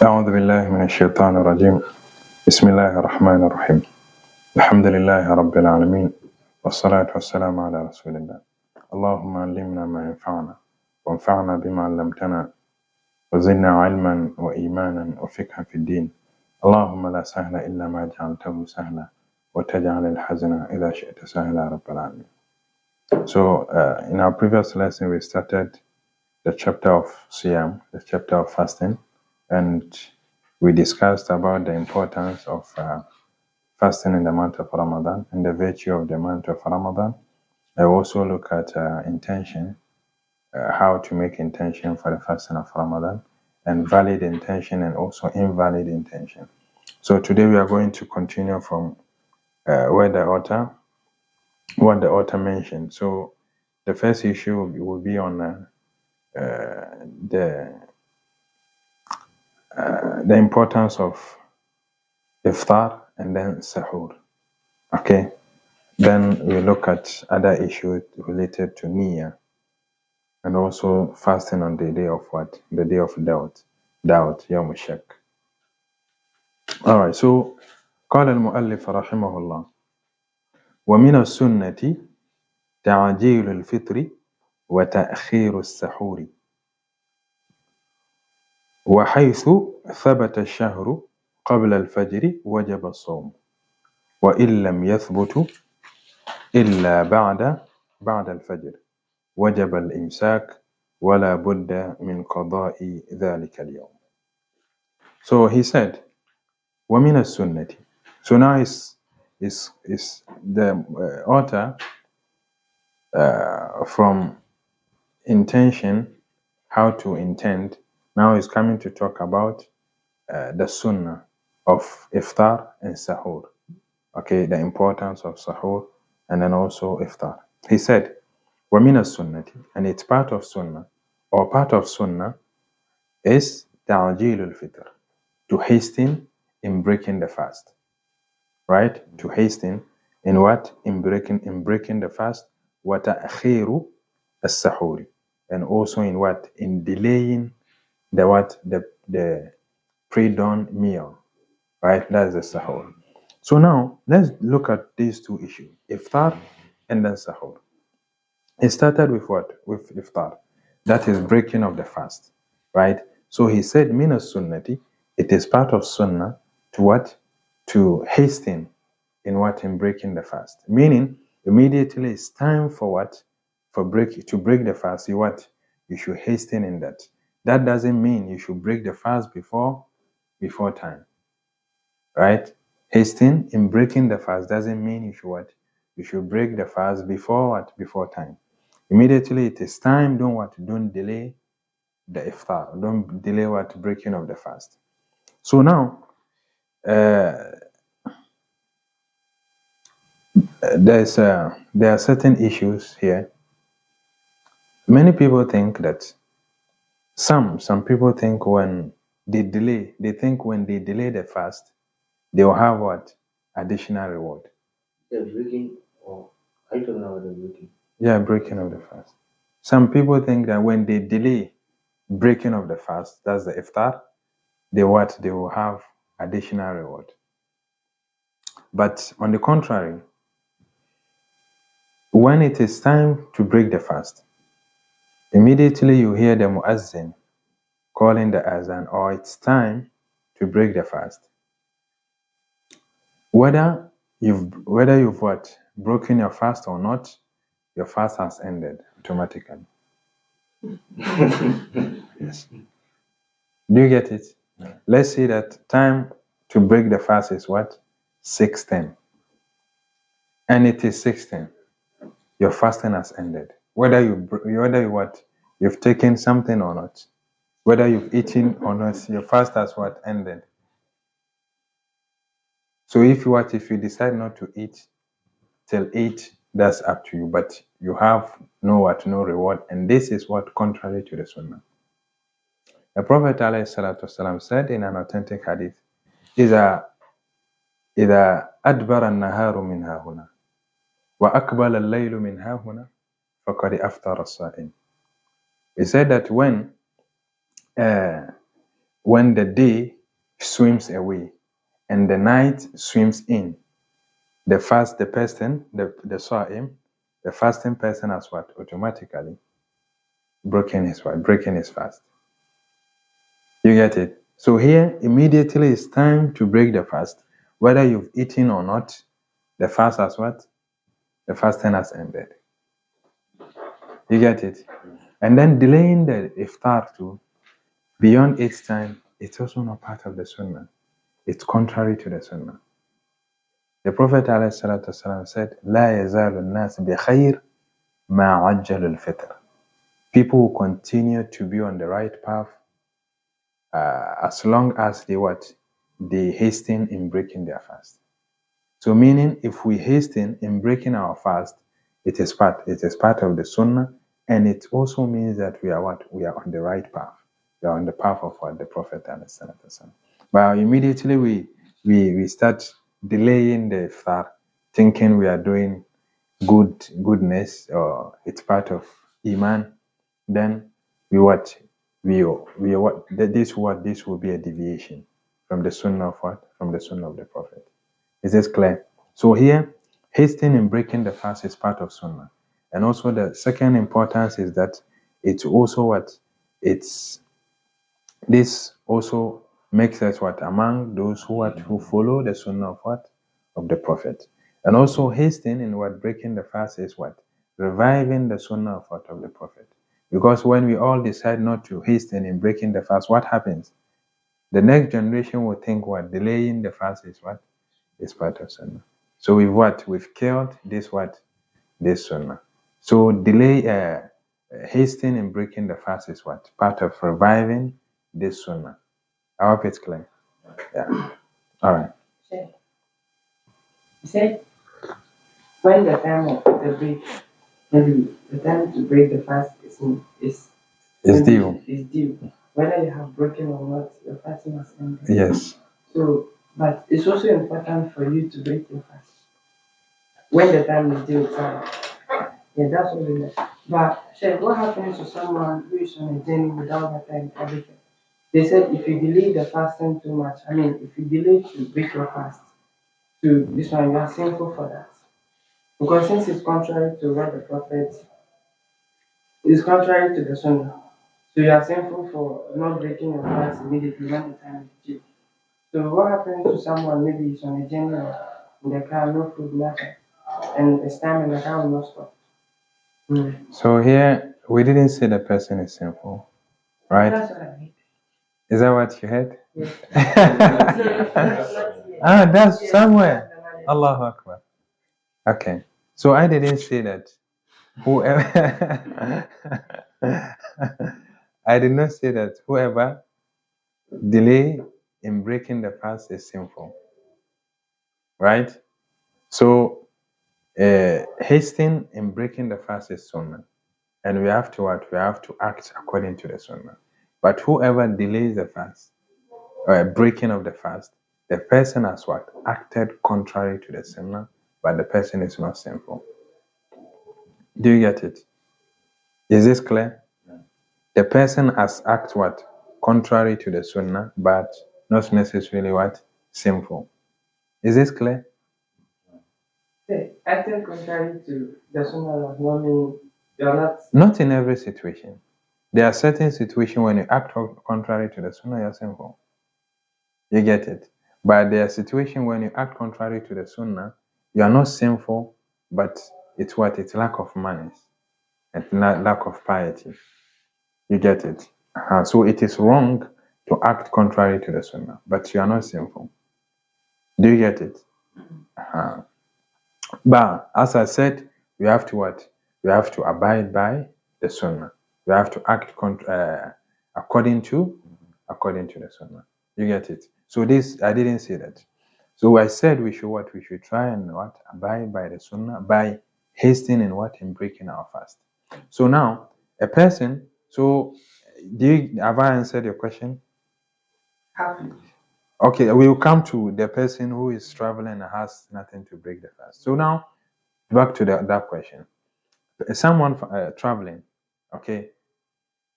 أعوذ بالله من الشيطان الرجيم. بسم الله الرحمن الرحيم. الحمد لله رب العالمين، والصلاة والسلام على رسول الله. اللهم علمنا ما ينفعنا وانفعنا بما علمتنا وزدنا علما وإيمانا وفقها في الدين. اللهم لا سهل إلا ما جعلته سهلا وتجعل الحزن إذا شئت سهلا رب العالمين. So in our previous lesson we started the chapter of Siyam, the chapter of fasting, and we discussed about the importance of fasting in the month of Ramadan and the virtue of the month of Ramadan. I also look at intention, how to make intention for the fasting of Ramadan, and valid intention and also invalid intention. So today we are going to continue from what the author mentioned. So the first issue will be on the importance of iftar and then sahur. Okay, then we look at other issues related to niyyah and also fasting on the day of what? The day of doubt, yawm shak. All right, so قال المؤلف رحمه الله ومن السنة تعجيل الفطر وتأخير السحور وحيث ثبت الشهر قبل الفجر وجب الصوم وإن لم يثبت إلا بعد الفجر وجب الإمساك ولا بد من قضاء ذلك اليوم. So he said ومن السنة. So now is the author from intention, how to intend, now is coming to talk about the sunnah of iftar and sahur. Okay, the importance of sahur and then also iftar. He said وَمِنَ السُنَّةِ, and it's part of sunnah, or part of sunnah is تَعْجِيلُ الْفِطْر, to hasten in breaking the fast. Right? To hasten in what? In breaking the fast. وَتَأْخِيرُ السَّحُورِ, and also in what? In delaying the pre-dawn meal. Right? That's the sahur. So now let's look at these two issues, iftar and then sahur. It started with what? With iftar. That is breaking of the fast. Right? So he said, Mina sunnati, it is part of sunnah to what? To hasten in what? In breaking the fast. Meaning, immediately it's time for what? To break the fast. You should hasten in that. That doesn't mean you should break the fast before time. Right? Hasten in breaking the fast doesn't mean you should what? You should break the fast before what? Before time. Immediately it is time, don't delay the iftar. Don't delay what? Breaking of the fast. So now, there are certain issues here. Many people think that some people think when they delay the fast, they will have what? Additional reward. The breaking, or I don't know the breaking. Yeah, breaking of the fast. Some people think that when they delay breaking of the fast, that's the iftar, they will have additional reward. But on the contrary, when it is time to break the fast, immediately you hear the muazzin calling the azan, or it's time to break the fast. Whether you've what? Broken your fast or not, your fast has ended automatically. Yes. Do you get it? Yeah. Let's say that time to break the fast is what? 6:10. And it is 6:10. Your fasting has ended. Whether you've taken something or not, whether you've eaten or not, your fast has what? Ended. So if you decide not to eat till 8, that's up to you. But you have no reward, and this is what contrary to the sunnah. The Prophet ﷺ said in an authentic hadith, إذا أدبر النهار من ها هنا وأقبل الليل من ها هنا فقد أفطر الصائم. He said that when when the day swims away and the night swims in, the person, the Sa'im, the fasting person has what? Automatically breaking his fast. You get it? So here, immediately it's time to break the fast. Whether you've eaten or not, the fast has what? The fasting has ended. You get it? And then delaying the iftar to beyond its time, it's also not part of the sunnah. It's contrary to the sunnah. The Prophet ﷺ said, لا يزال الناس بخير ما عجل الفطر. People will continue to be on the right path as long as they hasten in breaking their fast. So meaning if we hasten in breaking our fast, it is part of the sunnah, and it also means that we are on the right path. We are on the path of what the Prophet ﷺ. But immediately we start delaying the iftar, thinking we are doing goodness, or it's part of iman, then we what we what this will be a deviation from the sunnah of what? From the sunnah of the Prophet. Is this clear? So here, hastening in breaking the fast is part of sunnah. And also the second importance is that it's also what? It's this also makes us what? Among those who follow the sunnah of what? Of the Prophet. And also hastening in what? Breaking the fast is what? Reviving the sunnah of what? Of the Prophet. Because when we all decide not to hasten in breaking the fast, what happens? The next generation will think what? Delaying the fast is what? Is part of sunnah. So we've killed this this sunnah. So hastening in breaking the fast is what? Part of reviving this sunnah. I hope it's clear. Yeah. All right. You said when the time of the break, maybe the time to break the fast It's due. is due. Whether you have broken or not, your fasting has ended. Yes. So, but it's also important for you to break your fast when the time is due. Yeah, that's what it is. But Chef, what happens to someone who is on a journey without that time everything? They said if you delay the fasting too much, if you delay to break your fast to this one, you are sinful for that. Because since it's contrary to what the Prophet is contrary to the Sunnah. So you are sinful for not breaking your fast immediately when the time is due. So what happens to someone maybe he's on a journey or in the car, no food, nothing, and it's time and the car will not stop. So here we didn't say the person is sinful, right? That's what I mean. Is that what you heard? Yes. That's somewhere. Allahu Akbar. Okay. So I didn't say that whoever I did not say that whoever delay in breaking the fast is sinful. Right? So hastening in breaking the fast is sunnah. And we have to what? We have to act according to the sunnah. But whoever delays the fast or breaking of the fast, the person has what? Acted contrary to the sunnah, but the person is not sinful. Do you get it? Is this clear? The person has acted what? Contrary to the sunnah, but not necessarily what? Sinful. Is this clear? Acting contrary to the Sunnah does not mean you're not. Not in every situation. There are certain situations when you act contrary to the sunnah, you're sinful. You get it? But there are situations when you act contrary to the sunnah, you are not sinful, but it's what? It's lack of manners and lack of piety. You get it? So it is wrong to act contrary to the sunnah, but you are not sinful. Do you get it? But as I said, we have to what? We have to abide by the sunnah. We have to act according to the sunnah. You get it? So this, I didn't say that. So I said we should what? We should try and what? Abide by the sunnah by hastening in what? In breaking our fast. So now, a person, so have I answered your question? Happy. Okay, we will come to the person who is traveling and has nothing to break the fast. So now, back to that question. Someone traveling, okay,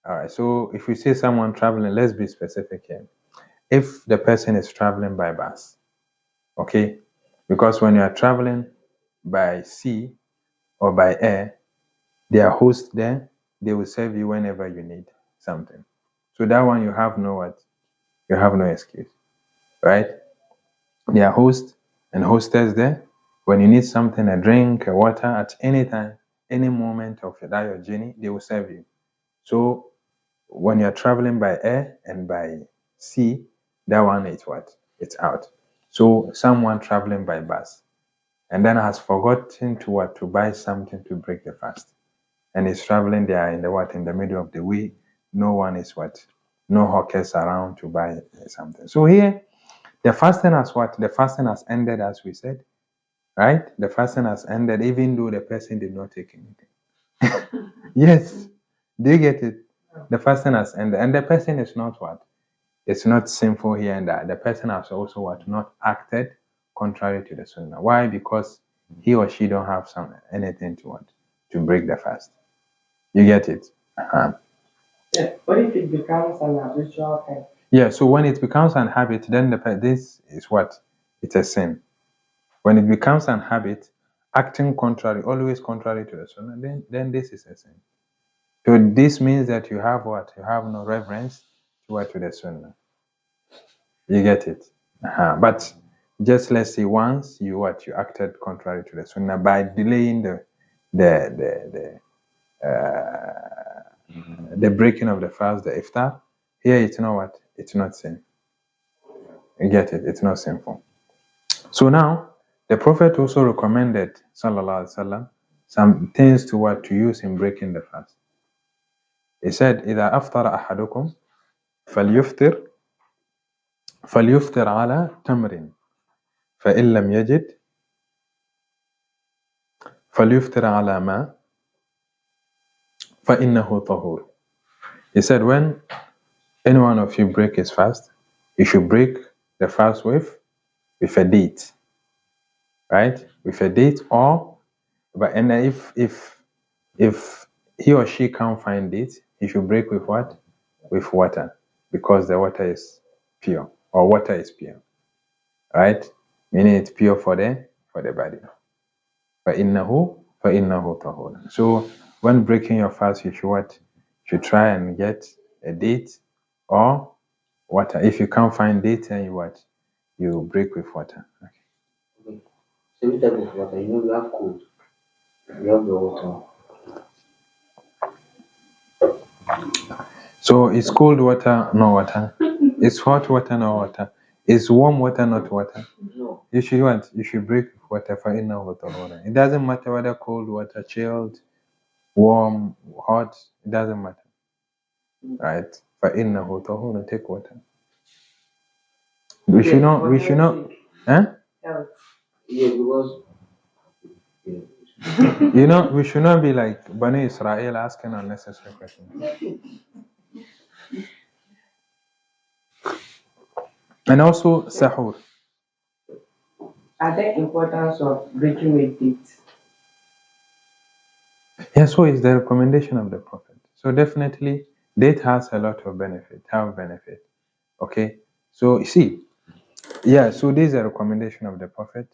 All right. So if we say someone traveling, let's be specific here. If the person is traveling by bus, okay, because when you are traveling by sea or by air, there are hosts there. They will serve you whenever you need something. So that one you have no what? You have no excuse, right? There are hosts and hostess there. When you need something, a drink, a water, at any time, any moment of that your journey, they will serve you. So when you're traveling by air and by sea, that one is what? It's out. So someone traveling by bus and then has forgotten to what? To buy something to break the fast. And is traveling there in the what? In the middle of the way. No one is what? No hawkers around to buy something. So here, the fasting has what? The fasting has ended, as we said, right? The fasting has ended, even though the person did not take anything. Yes. Do you get it? The fasting has ended. And the person is not what? It's not sinful here and that. The person has also what? Not acted contrary to the sunnah. Why? Because he or she don't have anything to what? To break the fast. You get it? Uh-huh. Yeah. What if it becomes an habitual thing? Yeah, so when it becomes an habit, then this is what? It's a sin. When it becomes an habit, acting contrary, always contrary to the sunnah, then this is a sin. So this means that you have what? You have no reverence to what? To the sunnah. You get it? Uh-huh. But just let's say once you what? You acted contrary to the sunnah by delaying the breaking of the fast, the iftar. Here it's not what? It's not sin. You get it? It's not sinful. So now, the Prophet also recommended, sallallahu alaihi wasallam, some things to what to use in breaking the fast. He said, إذا أفطر أحدكم فليفطر فليفطر على تمر فإن لم يجد فليفطر على ماء فإنه طهور. He said, when any one of you break his fast, you should break the fast with a date, right? With a date, or but and if he or she can't find it, he should break with what? With water, because the water is pure, or water is pure, right? Meaning it's pure for the body. فَإِنَّهُ طَهُورٌ. So when breaking your fast, you should what? You should try and get a date or water. If you can't find date, then you what? You break with water. Okay. Okay. So which type of water? You know, we have cold. We have the water. So it's cold water, no water. It's hot water, no water. It's warm water, not water. No. You should what? You should break with water for inner water. It doesn't matter whether cold water, chilled, warm, hot. It doesn't matter, right? For inner water, take water. We should not. We should not. Huh? Health. Yeah, because yeah. You know, we should not be like Bani Israel asking unnecessary questions. And also sahur. Are there importance of breaking with dates? Yeah, so is the recommendation of the Prophet. So definitely, date has a lot of benefit. Okay. So you see, yeah. So this is a recommendation of the Prophet.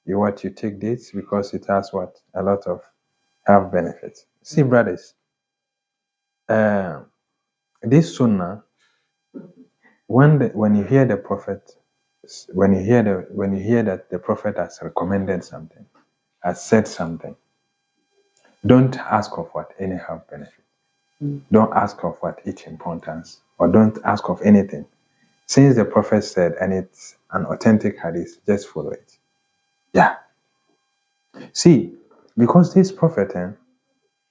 You take dates because it has what? A lot of health benefits. See, brothers, this sunnah, when you hear the Prophet, when you hear that the Prophet has recommended something, has said something, don't ask of what? Any health benefit. Don't ask of what? Its importance, or don't ask of anything. Since the Prophet said, and it's an authentic hadith, just follow it. Yeah. See, because this Prophet,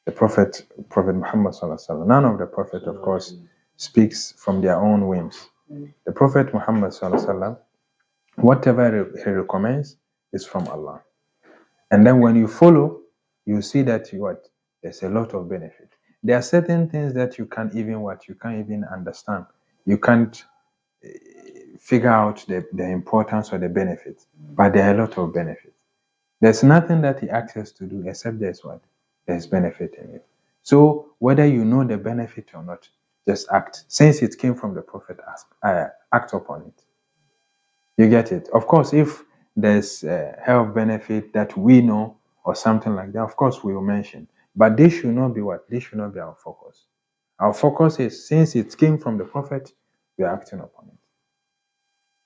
the Prophet Muhammad Sallallahu Alaihi Wasallam, none of the Prophet, of course, speaks from their own whims. The Prophet Muhammad Sallallahu Alaihi Wasallam, whatever he recommends is from Allah. And then when you follow, you see that there's a lot of benefit. There are certain things that you can't even understand. You can't figure out the importance or the benefits, but there are a lot of benefits. There's nothing that he asks us to do except there's benefit in it. So whether you know the benefit or not, just act. Since it came from the Prophet, act upon it. You get it? Of course, if there's a health benefit that we know or something like that, of course we will mention. But this should not be what? This should not be our focus. Our focus is since it came from the Prophet, we are acting upon it.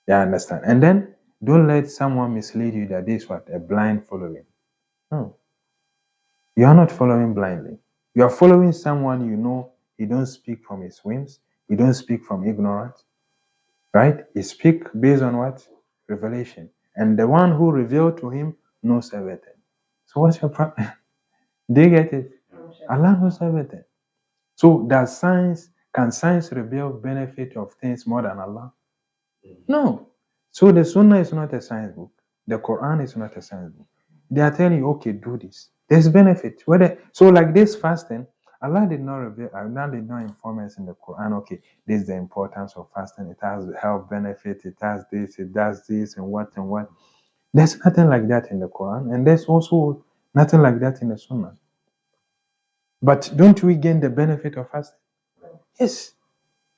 Yeah, understand? And then don't let someone mislead you that this is what? A blind following. No. You are not following blindly. You are following someone you know he don't speak from his whims, he don't speak from ignorance, right? He speak based on what? Revelation. And the one who revealed to him knows everything. So what's your problem? Do you get it? Allah knows everything. So can science reveal benefit of things more than Allah? No. So the Sunnah is not a science book. The Quran is not a science book. They are telling you, okay, do this. There's benefit. So like this fasting, Allah did not inform us in the Quran, okay, this is the importance of fasting. It has health benefit. It has this, it does this, and what and what. There's nothing like that in the Quran. And there's also nothing like that in the Sunnah. But don't we gain the benefit of fasting? Yes.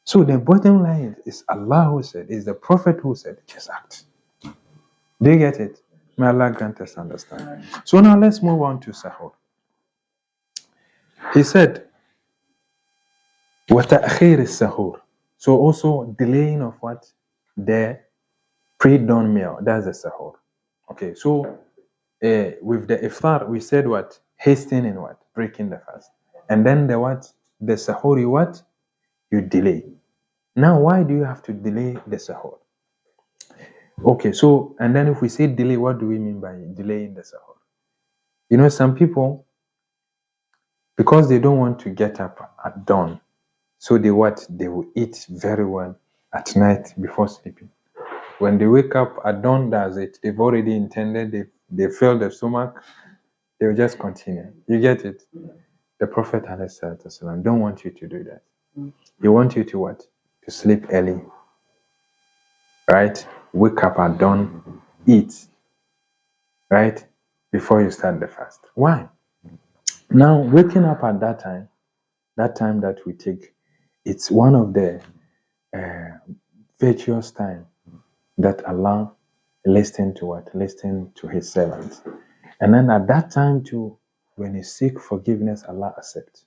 So the bottom line is Allah who said, is the Prophet who said, just act. Do you get it? May Allah grant us understanding. So now let's move on to Sahur. He said, وَتَأْخِيرِ السَّهُورِ. So also delaying of what? The pre-dawn meal. That's the Sahur. Okay, so with the Iftar, we said what? Hastening what? Breaking the fast. And then the what? The Sahur, you what? You delay. Now, why do you have to delay the Sahur? Okay, so, and then if we say delay, what do we mean by delaying the Sahur? You know, some people, because they don't want to get up at dawn, so they will eat very well at night before sleeping. When they wake up at dawn, that's it. They've already intended, they fill the stomach, they will just continue. You get it? The Prophet ﷺ don't want you to do that. He wants you to what? To sleep early. Right? Wake up at dawn, eat. Right? Before you start the fast. Why? Now, waking up at that time that we take, it's one of the virtuous time that Allah listen to what? Listen to his servants. And then at that time too, when you seek forgiveness, Allah accepts.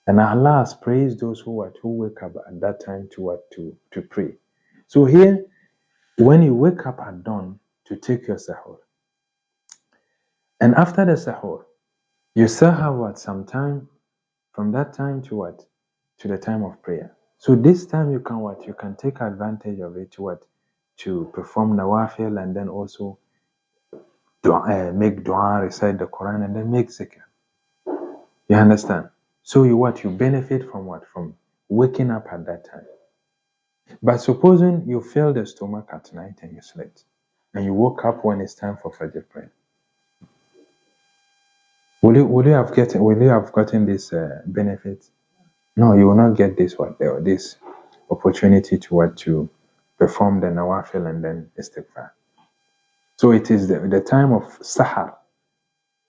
And Allah has praised those who wake up at that time to pray. So here, when you wake up at dawn to take your sahur, and after the sahur, you still have what? Some time from that time to what? To the time of prayer. So this time you can what? You can take advantage of it to what? To perform nawafil and then also make dua, recite the Quran, and then make zikr. You understand? So you benefit from what? From waking up at that time. But supposing you fill the stomach at night and you slept, and you woke up when it's time for Fajr prayer, will you have gotten this benefit? No, you will not get this opportunity to perform the nawafil and then istighfar. So it is the time of sahar.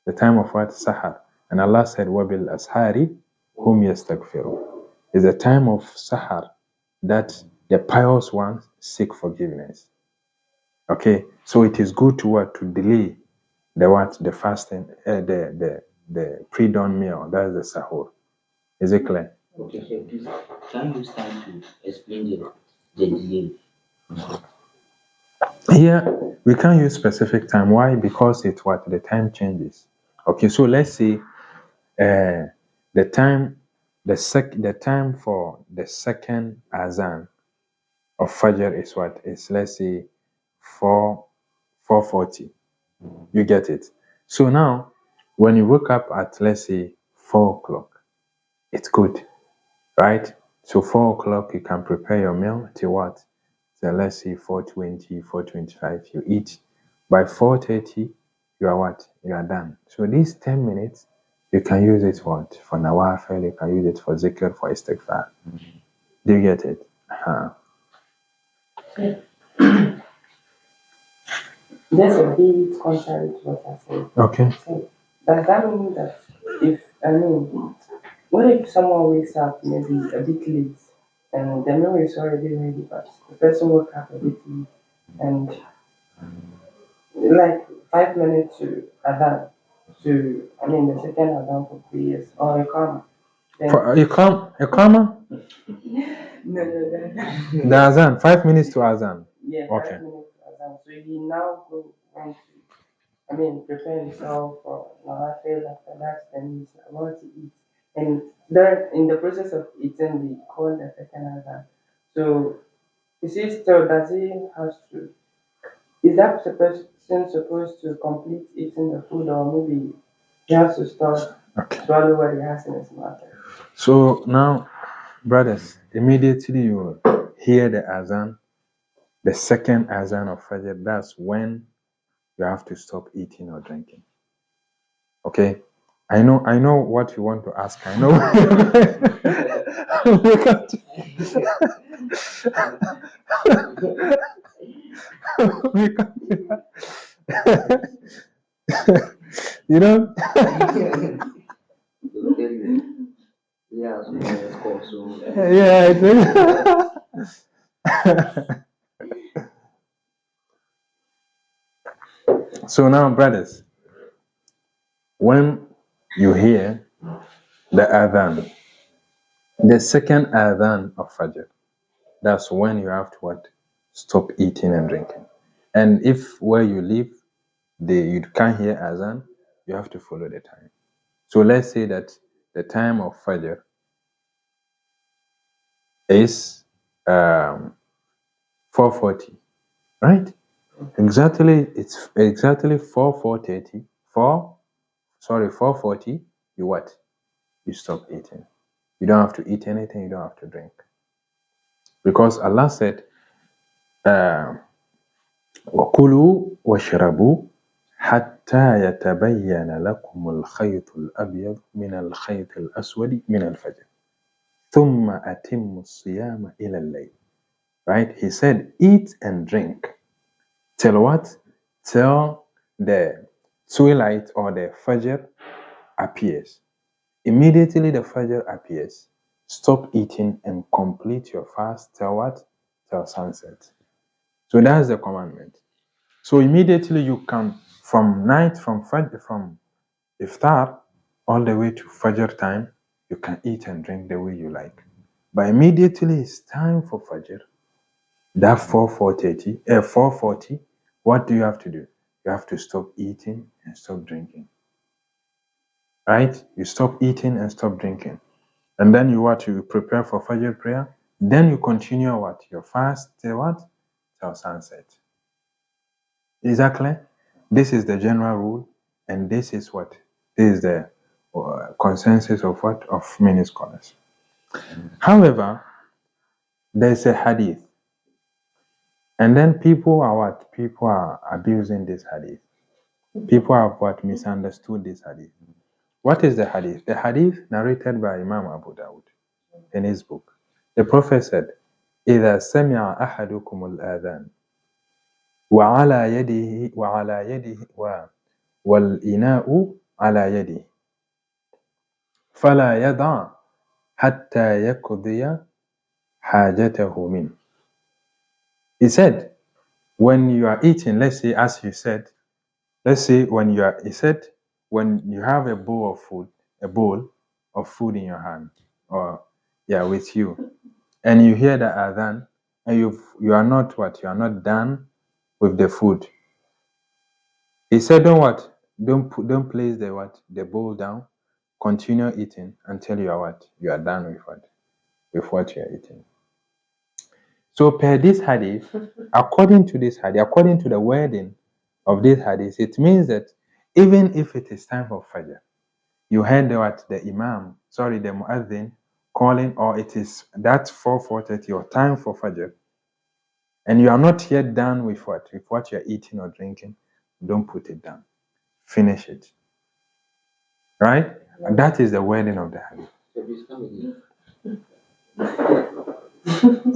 The time of what? Sahar. And Allah said, وَبِالْ أَسْحَارِ هُمْ يَسْتَغْفِرُونَ. It's a time of sahar that the pious ones seek forgiveness. Okay, so it is good to delay the fasting, the pre-dawn meal. That is the sahur. Is it clear? Okay, so please, can you start to explain the delay? Here, we can't use specific time. Why? Because the time changes. Okay, so let's say the time for the second azan of Fajr is what? Is let's say 4:40. You get it? So now, when you wake up at let's say 4 o'clock, it's good, right? So 4 o'clock you can prepare your meal till what? So let's say 4:20, 4:25, you eat. By 4:30, you are what? You are done. So these 10 minutes, you can use it for nawafil, you can use it for zikr, for istighfar. Do you get it? There's a bit contrary to what I said. Okay. So, does that mean that What if someone wakes up maybe a bit late and the meal is already ready, but the person woke up a bit late and like 5 minutes to Adhan, I mean the second Adhan for 3 years or a comma. Then You come? no, The Azan, 5 minutes to Azan. yeah, Okay. 5 minutes to Adhan. So he now went to, I mean, prepare himself for Nawafil. After that, then he's about to eat. And then in the process of eating, we call the second Adhan. So is he still, does he has to, is that person supposed to complete eating the food or maybe he has to stop, Okay. swallow what he has in his mouth? So now, brothers, immediately you hear the Azan, the second Azan of Fajr, that's when you have to stop eating or drinking. Okay? I know what you want to ask. I know. We got to- we got to- you know? Yeah, so it's called so. Yeah, so now, brothers, when you hear the Adhan, the second Adhan of Fajr, that's when you have to what? Stop eating and drinking. And if where you live, you can't hear Azan, you have to follow the time. So let's say that the time of Fajr is 4:40, right? Exactly, it's exactly 4:40. 4:40. You what? You stop eating. You don't have to eat anything. You don't have to drink, because Allah said, وَكُلُوا وَاشْرَبُوا حَتَّى يَتَبَيَّنَ لَكُمُ الْخَيْطُ الْأَبْيَضُ مِنَ الْخَيْطِ الْأَسْوَدِ مِنَ الْفَجْرِ ثُمَّ أَتِمُّوا الصِّيَامَ إِلَى اللَّيْلِ. Right? He said, eat and drink till what? Till the twilight or the Fajr appears. Immediately the Fajr appears, stop eating and complete your fast till what? Till sunset. So that's the commandment. So immediately you can, from Fajr, from Iftar all the way to Fajr time, you can eat and drink the way you like. But immediately it's time for Fajr, that 4:40, what do you have to do? You have to stop eating and stop drinking. Right? You stop eating and stop drinking. And then you prepare for Fajr prayer. Then you continue what? Your fast till what? Till sunset. Is that clear? This is the general rule, and this is what? This is the consensus of what? Of many scholars. However, there's a hadith, and then people are what? People are abusing this hadith. People have what? Misunderstood this hadith. What is the hadith? The hadith narrated by Imam Abu Dawud in his book. The Prophet said, إذا سمع أحدكم الآذان وعلى يده والإناء على يده فلا يدع حتى يقضي حاجته منه. He said, when you are eating, let's say, as you said, he said, when you have a bowl of food in your hand, or with you, and you hear the adhan, and you are not what? You are not done with the food. He said, don't place the bowl down. Continue eating until you are what? You are done with what you are eating. So per this hadith, according to the wording of this hadith, it means that even if it is time for Fajr, you heard the Muazzin calling, or it is that 4:30 or time for Fajr, and you are not yet done with what you are eating or drinking, don't put it down. Finish it. Right? And that is the wording of the hadith.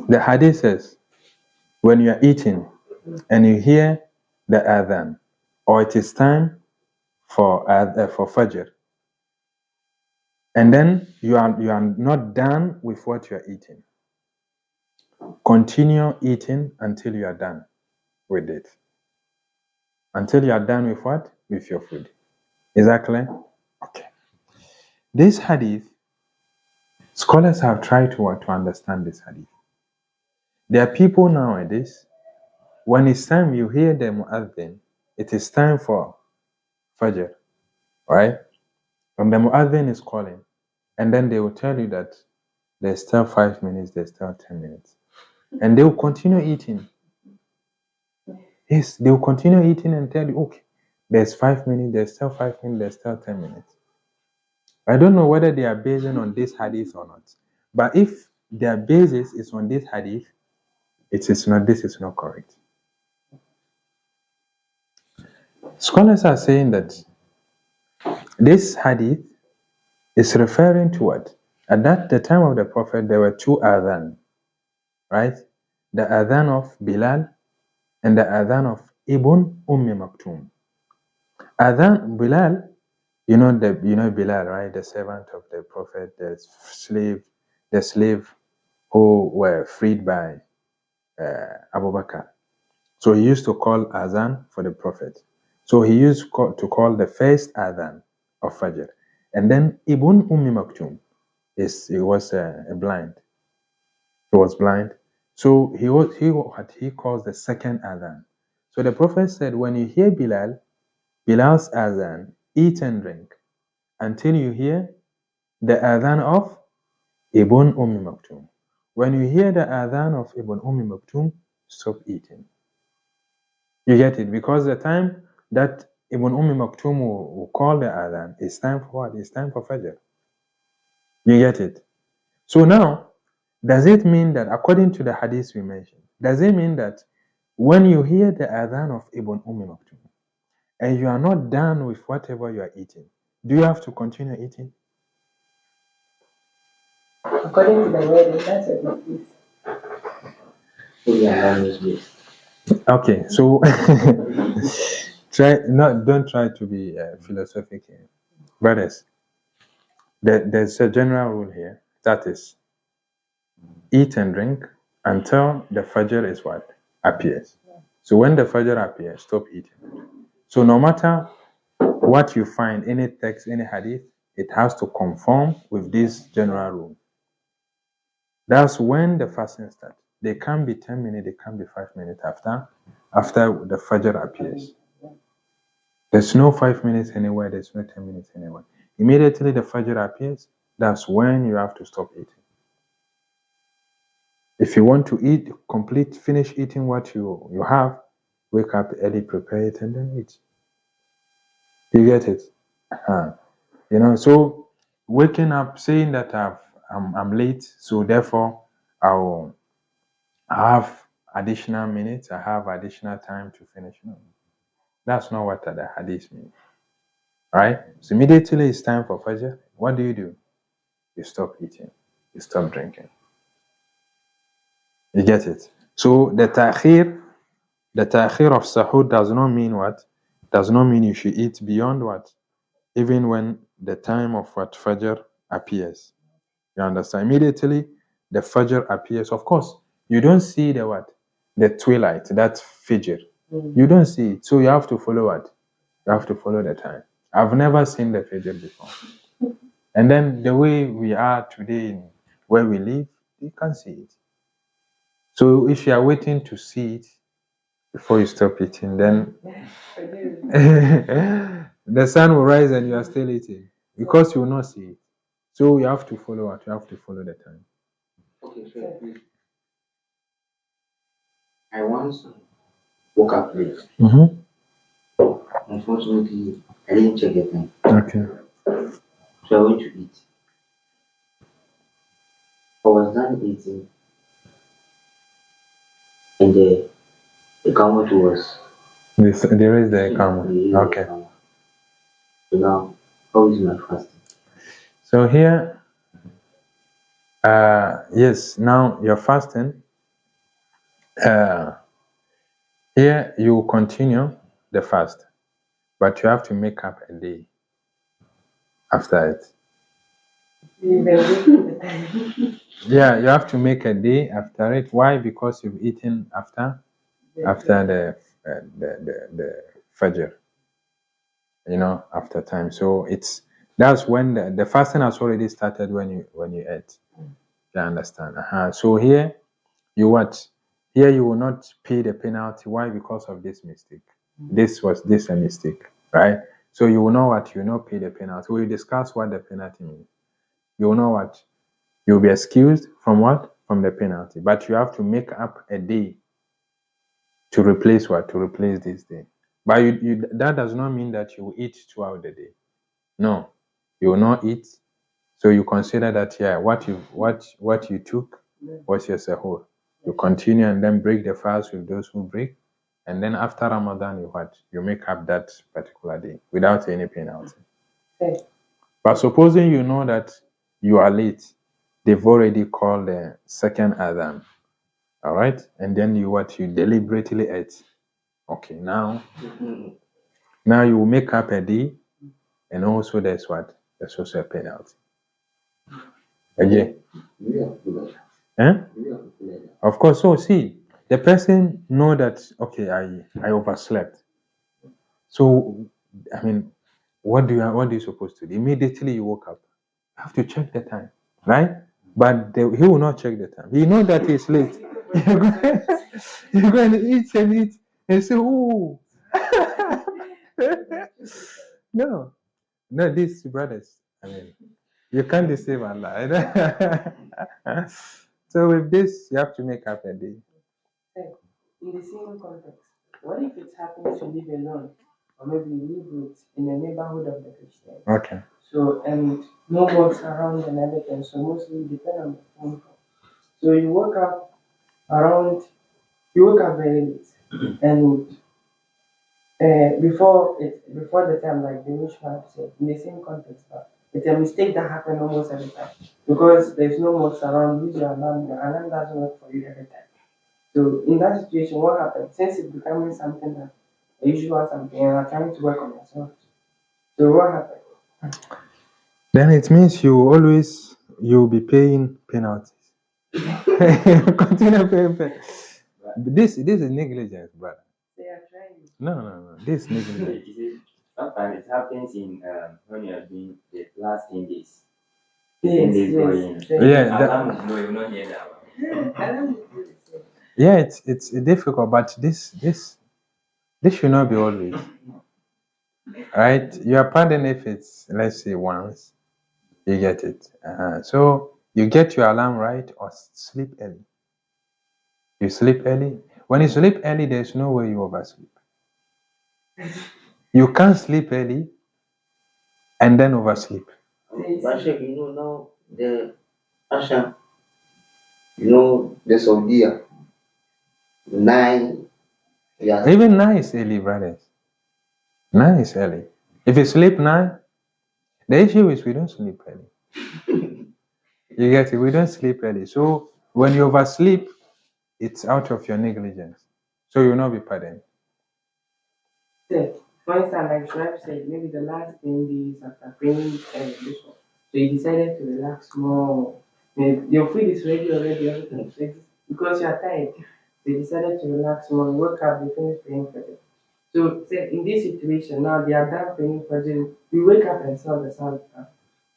The hadith says, when you are eating and you hear the adhan, or it is time for Fajr, And then you are not done with what you are eating. Continue eating until you are done with it. Until you are done with what? With your food. Is that clear? Okay. This hadith, scholars have tried to understand this hadith. There are people nowadays, when it's time you hear the mu'adhin, it is time for Fajr, right? When the mu'adhin is calling, and then they will tell you that there's still 5 minutes, there's still 10 minutes. And they will continue eating. Yes, they will continue eating and tell you, okay, there's 5 minutes, there's still 5 minutes, there's still 10 minutes. I don't know whether they are basing on this hadith or not. But if their basis is on this hadith, this is not correct. Scholars are saying that this hadith is referring to what? At the time of the Prophet, there were two adhan, right? The adhan of Bilal and the adhan of Ibn Maktum. Adhan Bilal, you know Bilal, right? The servant of the Prophet, the slave who were freed by Abu Bakr. So he used to call adhan for the Prophet. So he used to call the first adhan of Fajr. And then Ibn Maktum was blind. He was blind. So he calls the second adhan. So the Prophet said, when you hear Bilal's adhan, eat and drink until you hear the adhan of Ibn Maktum. When you hear the adhan of Ibn Maktum, stop eating. You get it? Because the time that Ibn Maktum will call the adhan, it's time for what? It's time for Fajr. You get it? So now, does it mean that, according to the hadith we mentioned, does it mean that when you hear the adhan of Ibn Maktum and you are not done with whatever you are eating, do you have to continue eating? According to the word, that's what it is. Okay, so don't try to be philosophic here. Brothers, there's a general rule here, that is, eat and drink until the Fajr is what? Appears. So when the Fajr appears, stop eating. So no matter what you find, any text, any hadith, it has to conform with this general rule. That's when the fasting starts. They can be 10 minutes, they can be 5 minutes after the Fajr appears. There's no 5 minutes anywhere, there's no 10 minutes anywhere. Immediately the Fajr appears, that's when you have to stop eating. If you want to eat, finish eating what you have, wake up early, prepare it, and then eat. You get it? So waking up, saying that I'm late, so therefore I have additional minutes, I have additional time to finish. No, that's not what the hadith means. Right? So immediately it's time for Fajr. What do? You stop eating, you stop drinking. You get it? So the ta'khir of sahur does not mean what? Does not mean you should eat beyond what? Even when the time of what Fajr appears. You understand? Immediately the Fajr appears. Of course, you don't see the what? The twilight, that Fajr. You don't see it. So you have to follow what? You have to follow the time. I've never seen the Fajr before. And then the way we are today, where we live, you can't see it. So if you are waiting to see it before you stop eating, then the sun will rise and you are still eating because you will not see it. So you have to follow it. You have to follow the time. Okay, sure. I once woke up late. Unfortunately, I didn't check the time. Okay. So I went to eat. I was done eating, and the camel was. There is the camel. Okay. So now, how is my fasting? So here, yes, now you're fasting. Here you continue the fast, but you have to make up a day after it. Even waiting the time. Yeah, you have to make a day after it. Why? Because you've eaten after the Fajr, after time. So that's when the fasting has already started when you ate. You understand? So here you what? Here you will not pay the penalty. Why? Because of this mistake. This a mistake, right? So you will know what you will not pay the penalty. We'll discuss what the penalty means. You will know what you'll be excused from what? From the penalty. But you have to make up a day to replace what? To replace this day. But that does not mean that you will eat throughout the day. No, you will not eat. So you consider that what you took was your sahur. You continue and then break the fast with those who break. And then after Ramadan, you make up that particular day without any penalty. Okay. But supposing you know that you are late, they've already called the second adhan. All right, and then you deliberately ate. Okay, now you will make up a day, and also there's also a penalty. Again, eh? Of course. So see, the person know that okay, I overslept. So I mean, what do you supposed to do? Immediately you woke up, you have to check the time, right? But he will not check the time. He know that he's late. You're going to eat and eat and say, "Oh, no, no, these brothers. I mean, you can't deceive Allah." So with this, you have to make up a day. Okay. In the same context, what if it happens to live alone? Or maybe you live with in a neighborhood of the Christians. Okay. So and no mosques around and everything. So mostly depend on the phone call. So around you wake up very late and before the time like the wish man said in the same context, but it's a mistake that happens almost every time because there's no mosques around. Use your alarm doesn't work for you every time. So in that situation, what happens? Since it's becoming something that a usual something, and you're trying to work on yourself. So what happens? Then it means you'll be paying penalties. Continue paying penalties. This is negligence, brother. They are trying. No. This is negligence. Sometimes it happens in when you are doing the last 10 days. Yes, days yes. going. Yeah, Alarm is no, you will not hear that one. I don't do the same. yeah. It's difficult, but this should not be always. Right? You are pardoned if it's, let's say, once. You get it. So you get your alarm right or sleep early. You sleep early. When you sleep early, there's no way you oversleep. You can't sleep early and then oversleep. But Sheikh, now the Asha, the Saudi 9 years. Even 9 is early, brothers. 9 is early. If you sleep 9, the issue is we don't sleep early. You get it? We don't sleep early. So when you oversleep, it's out of your negligence. So you'll not be pardoned. So, for instance, like Shoaib said, maybe the last 10 days after praying this one, so you decided to relax more. Maybe your food is ready already, everything is ready. Because you're tired, so you decided to relax more, woke up, you finish praying for them. So, say, in this situation, now they are done praying for them, you wake up and saw the sun.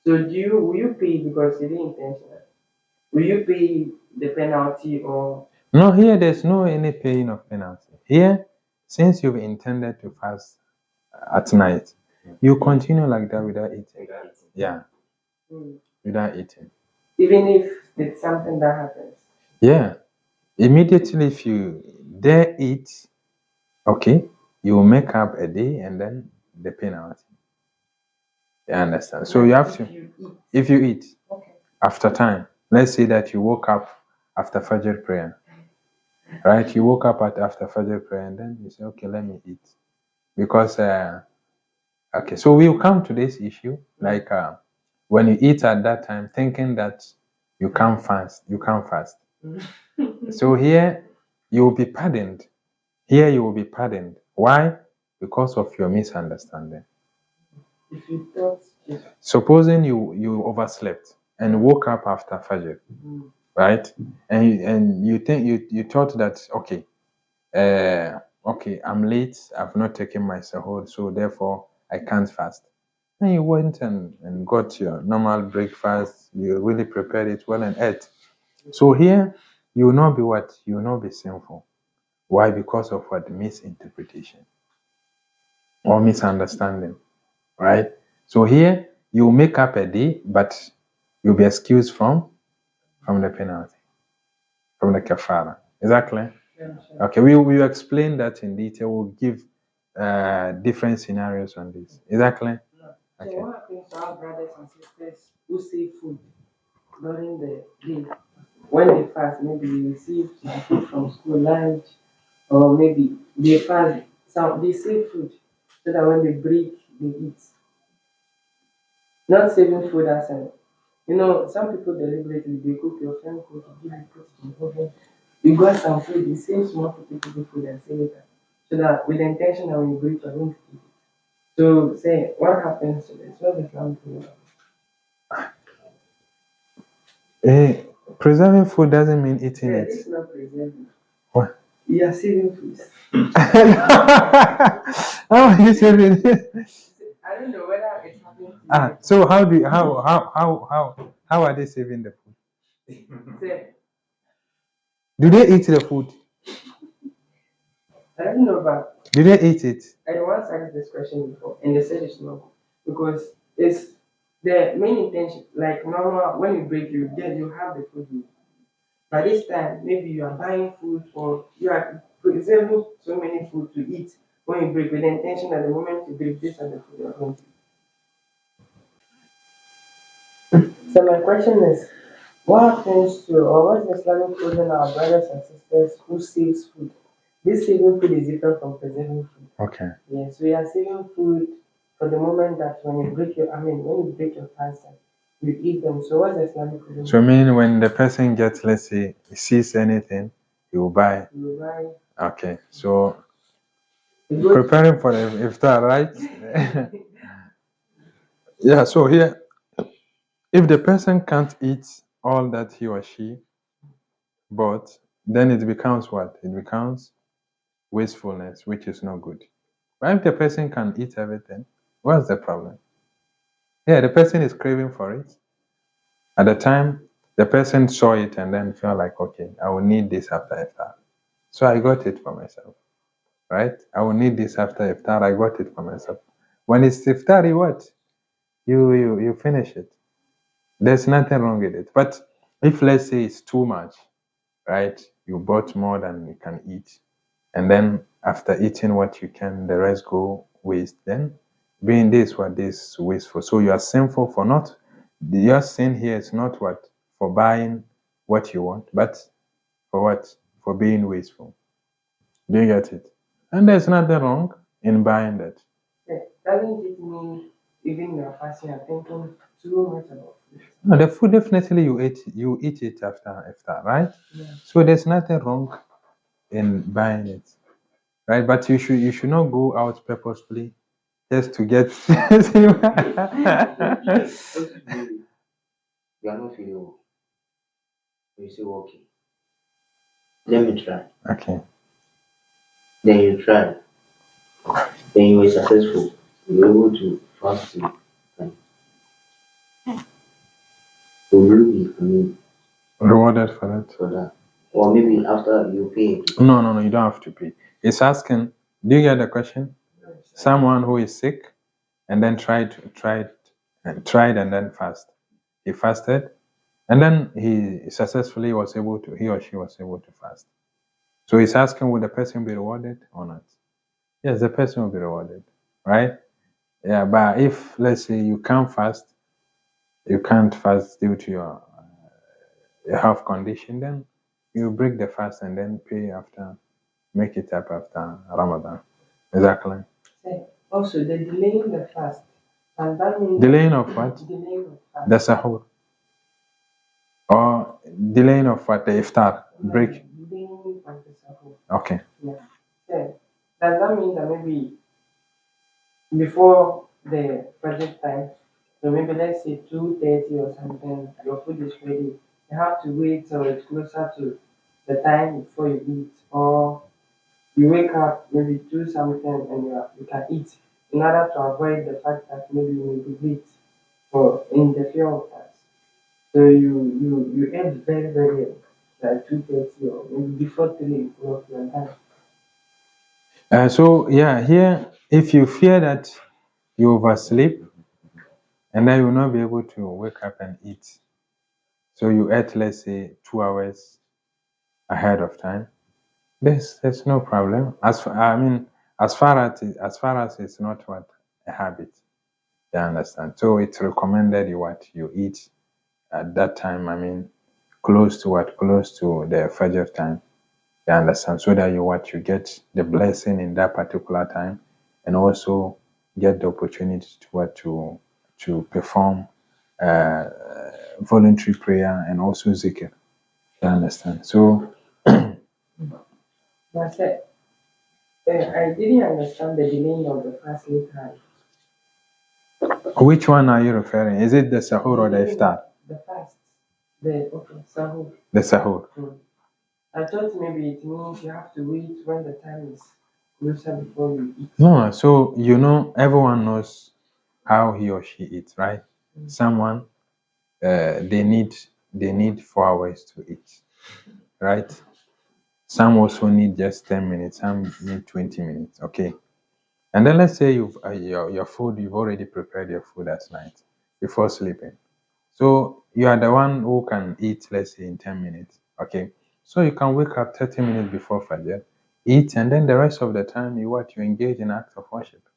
So, will you pay because you didn't intentional? Will you pay the penalty or No, here there's no any paying of penalty. Here, since you've intended to fast at night, you continue like that without eating. Yeah, without eating. even if it's something that happens? Yeah, immediately if you dare eat, okay, you will make up a day and then the penalty. You understand? So you have to, if you eat Okay. after time, let's say that you woke up after Fajr prayer, right? You woke up after Fajr prayer and then you say, okay, let me eat. Because, okay, so we'll come to this issue, like when you eat at that time, thinking that you can't fast. So here, you will be pardoned. Here, you will be pardoned. Why? Because of your misunderstanding. if you thought if Supposing you overslept and woke up after Fajr, mm, right? And you think you thought that okay, okay, I'm late. I've not taken my sahur, so therefore I can't fast. And you went and got your normal breakfast. You really prepared it well and ate. So here you will not be what? You will not be sinful. Why? Because of what? Misinterpretation or misunderstanding, right? So here you make up a day, but you'll be excused from the penalty, from the kafara. Exactly. yeah, sure. Okay, we will explain that in detail. We'll give different scenarios on this. Exactly. No. So Okay. what happens to our brothers and sisters who save food during the day? When they fast, maybe they receive food from school lunch, or maybe they fast, so they save food so that when they break, they eat. Not saving food as in, some people deliberately they cook your friend cook, you give you put it in the oven. You got some food, you save small potato food and save it. So that with the intention that when you break, you're going to eat it. So say what happens to this? What is Islam doing? Preserving food doesn't mean eating Yeah, it. this is not preserving. What? You are saving food. How are you saving it? I don't know whether it's happening to you. So how do you, how are they saving the food? Say, Do they eat the food? I don't know, but Do they eat it? I once asked this question before, and they said it's not because it's the main intention. Like normal, when you break, you have the food. By this time, maybe you are buying food or you are preserving so many food to eat when you break with the intention that the moment you break, this are the food you are going to eat. So my question is, what happens to or what's the Islamic ruling our brothers and sisters who saves food? This saving food is different from preserving food. Okay. Yes, we are saving food for the moment that when you break when you break your fast, you eat them. So what's the Islamic ruling? So I mean when the person gets, let's say, he sees anything, he will buy. You buy. Okay. So You go preparing for the iftar, right? Yeah, so here if the person can't eat all that he or she bought, then it becomes what? It becomes wastefulness, which is not good. But if the person can eat everything, what's the problem? Yeah, the person is craving for it. At the time, the person saw it and then felt like, okay, I will need this after iftar. So I got it for myself, right? I will need this after iftar. I got it for myself. When it's iftari, what? You finish it. There's nothing wrong with it. But if let's say it's too much, right? You bought more than you can eat, and then after eating what you can, the rest go waste. Then being this what this wasteful. So you are sinful for not. Your sin here is not what for buying what you want, but for what? For being wasteful. Do you get it? And there's nothing wrong in buying that. Yeah, doesn't it mean even you're fasting and thinking too much about food? No, the food definitely you eat it after, right? Yeah. So there's nothing wrong in buying it, right? But you should not go out purposefully just to get. You are not feeling well. You say, okay, let me try. Okay. Then you try. Then you were successful. You were able to fast to Rewarded for that. for that. Or maybe after you pay. No, you don't have to pay. It's asking. Do you get the question? Someone who is sick and then tried and then fast. He fasted and then he successfully he or she was able to fast. So he's asking, will the person be rewarded or not? Yes, the person will be rewarded, right? Yeah, but if let's say you can't fast due to your health condition, then you break the fast and then pay after, make it up after Ramadan. Exactly. Say, also, the delaying the fast, and that means Delaying of what? delaying of fast. The sahur. Or delaying of what? The iftar. Break. Delaying of the sahur. Okay. Yeah. Say, does that mean that maybe before the project time. So maybe let's say 2:30 or something, your food is ready. You have to wait till it's closer to the time before you eat, or you wake up, maybe do something, and you can eat in order to avoid the fact that maybe you may be late for in the fear of that. So you eat very very early, like 2:30 or maybe before 3 o'clock your time. So yeah, here if you fear that you oversleep and then you will not be able to wake up and eat, so you ate let's say 2 hours ahead of time. There's no problem. I mean, as far as it's not what a habit, you understand. So it's recommended you what you eat at that time. I mean, close to the Fajr time. You understand, so that you get the blessing in that particular time, and also get the opportunity to perform uh, voluntary prayer and also zikr. You understand. So But I said, I didn't understand the delaying of the fasting time. which one are you referring? Is it the sahur or the Delaying iftar? the fast. The okay, so The sahur. I thought maybe it means you have to wait when the time is closer before you eat. No, so everyone knows how he or she eats, right? Someone they need 4 hours to eat, right? Some also need just 10 minutes. Some need 20 minutes. Okay, and then let's say your food, you've already prepared your food at night before sleeping. So you are the one who can eat, let's say, in 10 minutes. Okay, so you can wake up 30 minutes before Fajr, eat, and then the rest of the time you engage in acts of worship.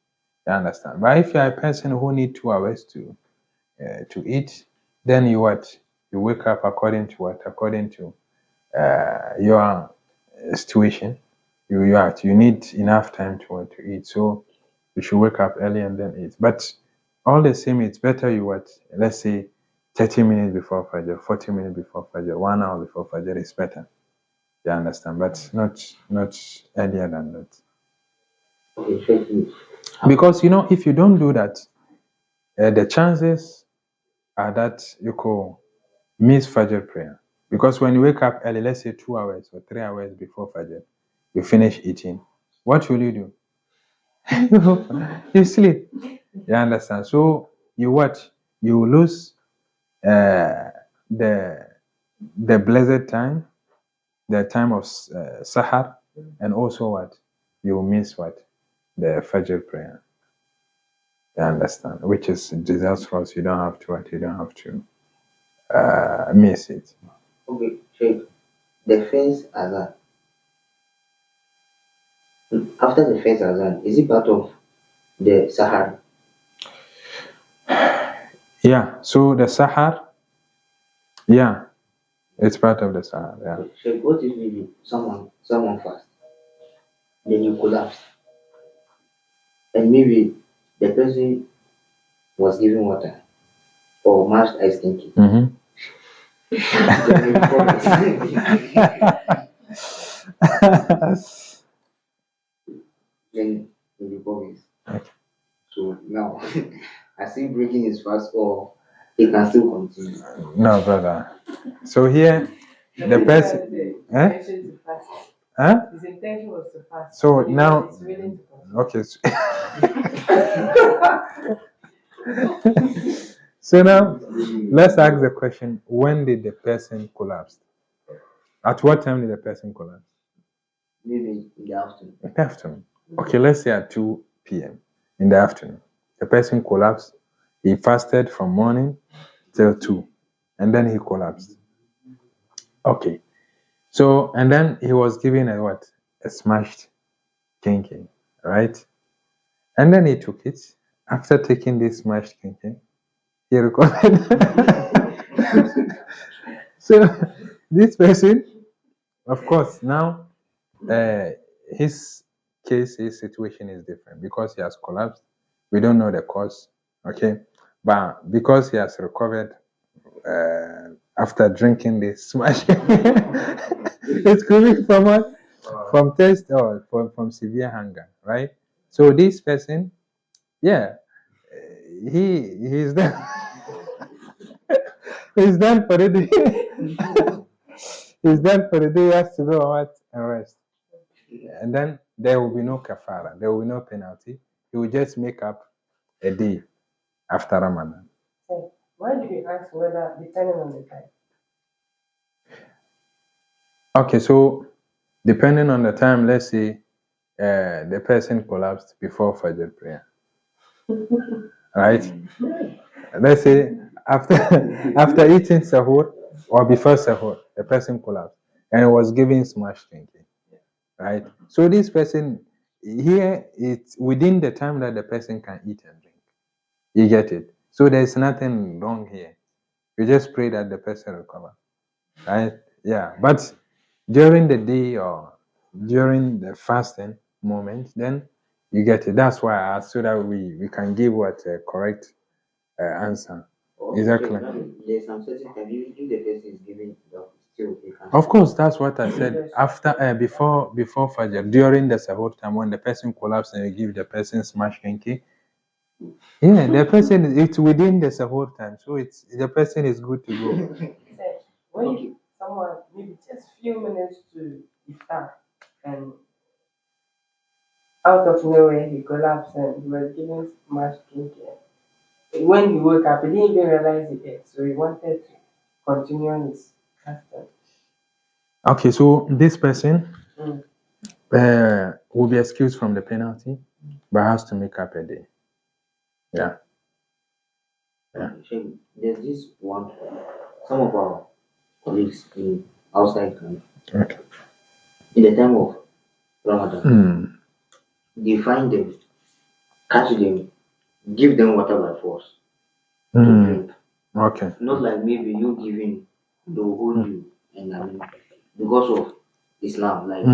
You understand? But if you are a person who need 2 hours to eat, then you wake up according to your situation. You need enough time to eat, so you should wake up early and then eat. But all the same, it's better let's say 30 minutes before Fajr, 40 minutes before Fajr, 1 hour before Fajr is better. You understand? But not earlier than that. Okay, thank you. Because if you don't do that, the chances are that you could miss Fajr prayer. Because when you wake up early, let's say 2 hours or 3 hours before Fajr, you finish eating. What will you do? You sleep. You understand? So you what? You lose the blessed time, the time of Sahar, and also what? You miss what? The Fajr prayer. You understand? Which is disastrous. You don't have to what? You don't have to miss it. Okay, check. The first Azan. After the first Azan, is it part of the Sahar? Yeah. So the Sahar, yeah, it's part of the Sahar. Yeah. Check. What if maybe someone fast, then you collapse, and maybe the person was given water or mashed ice thinking. Mm-hmm. Then you promise. Then you promise. So now, I see breaking his fast, or he can still continue. No, brother. So here, the person, Intention to fast. His intention was to fast. So He now, was willing to fast. okay. So now, let's ask the question: when did the person collapse? At what time did the person collapse? Maybe in the afternoon. In the afternoon. Okay, let's say at 2 p.m. in the afternoon. The person collapsed. He fasted from morning till 2, and then he collapsed. Okay. So, and then he was given a what? A smashed kinky, right? And then he took it. After taking this smashed kinky, he recovered. So, this person, of course, now his his situation is different because he has collapsed. We don't know the cause, okay? But because he has recovered after drinking this smash, it's coming from what? From thirst or from severe hunger, right? So this person, yeah, he's done. He's done for the day. He's done for the day. He has to go and rest. And then there will be no kafara. There will be no penalty. He will just make up a day after Ramadan. So, why did you ask whether depending on the time? Okay, so depending on the time, let's say the person collapsed before Fajr prayer, right? Let's say after after eating sahur or before sahur, the person collapsed and was giving smash thinking, right? So this person here, it's within the time that the person can eat and drink. You get it? So there's nothing wrong here. You just pray that the person recover, right? Yeah, but during the day or during the fasting moment, then you get it. That's why I asked so that we can give what a correct answer. Exactly. There's some certain time if the person is giving the still you can. Of course, that's what I said. After, before Fajr, during the Sahur time, when the person collapses and you give the person smash kinky, yeah, the person it's within the Sahur time, so it's the person is good to go. Say, when you someone maybe just few minutes to iftar and out of nowhere he collapsed and he was given much skincare. When he woke up, he didn't even realize it yet, so he wanted to continue on his fasting. Okay, so this person Mm. will be excused from the penalty, but has to make up a day. Yeah. Yeah. There's this one. Some of our colleagues in outside country Okay. in the time of Ramadan, Mm. they find them, catch them, give them water by force to Mm. drink. Okay. Not like maybe you giving, they'll hold you, and I mean, because of Islam, like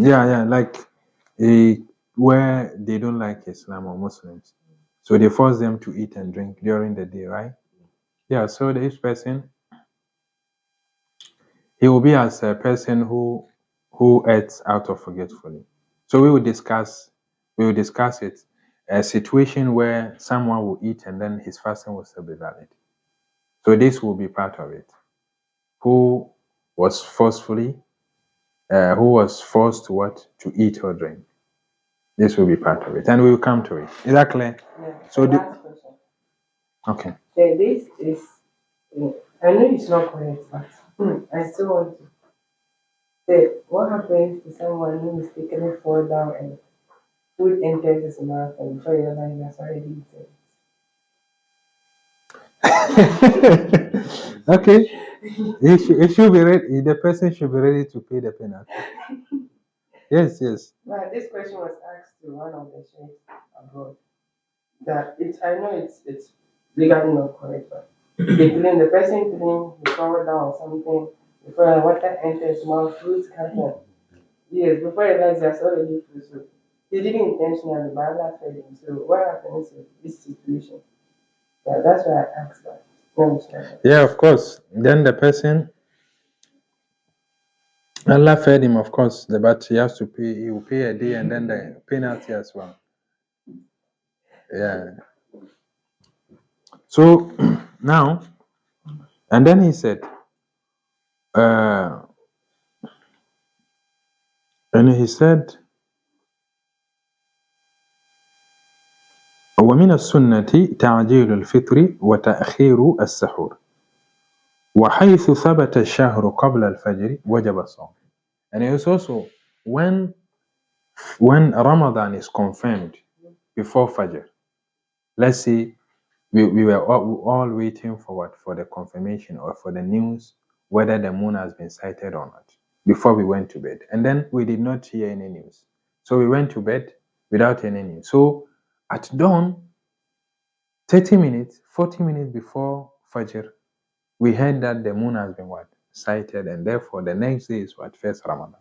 Yeah, like where they don't like Islam or Muslims, so they force them to eat and drink during the day, right? Yeah. So this person, he will be as a person who acts out of forgetfully. So we will discuss it, a situation where someone will eat and then his fasting will still be valid. So this will be part of it. Who was who was forced to what to eat or drink. This will be part of it, and we will come to it. Is that clear? Yeah. So The last question. okay. So this is, I know it's not correct, but I still want to say, what happens to someone who mistakenly fall down and food enters his mouth and before you realize he has already eaten? Okay. It should be ready. The person should be ready to pay the penalty. Yes. But this question was asked to one of the chefs abroad. That it's, I know it's legally not correct, but the person feeling he fall down or something before the water enters his mouth, fruits happen. Yes, before he realizes he has already food, so he didn't intentionally, but Allah fed him. So what happens in this situation? Yeah, that's why I asked that. You understand? Yeah, of course. Then the person, Allah fed him, of course, but he has to pay. He will pay a day and then the penalty as well. Yeah. So now, and then he said, uh, and he said, ومن السنة تعجيل الفطر وتأخير السحور وحيث ثبت الشهر قبل الفجر وجب الصوم. And it's also when Ramadan is confirmed before Fajr, let's say we were all waiting for what? For the confirmation or for the news whether the moon has been sighted or not before we went to bed. And then we did not hear any news. So we went to bed without any news. So at dawn, 30 minutes, 40 minutes before Fajr, we heard that the moon has been what? Sighted, and therefore the next day is what? First Ramadan.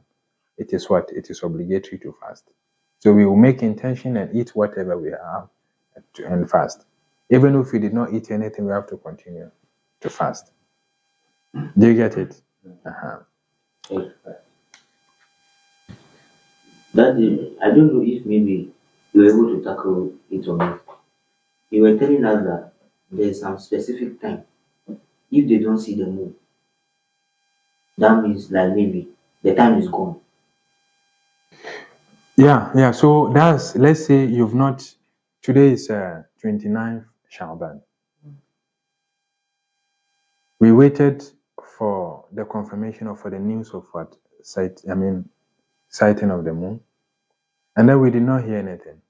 It is what? It is obligatory to fast. So we will make intention and eat whatever we have and fast. Even if we did not eat anything, we have to continue to fast. Do you get it? Uh-huh. That is, I don't know if maybe you're able to tackle it or not. You were telling us that there's some specific time. If they don't see the moon, that means like maybe the time is gone. Yeah. So that's, let's say you've not, today is 29th Shaban. We waited for the confirmation or for the news of what sighting of the moon, and then we did not hear anything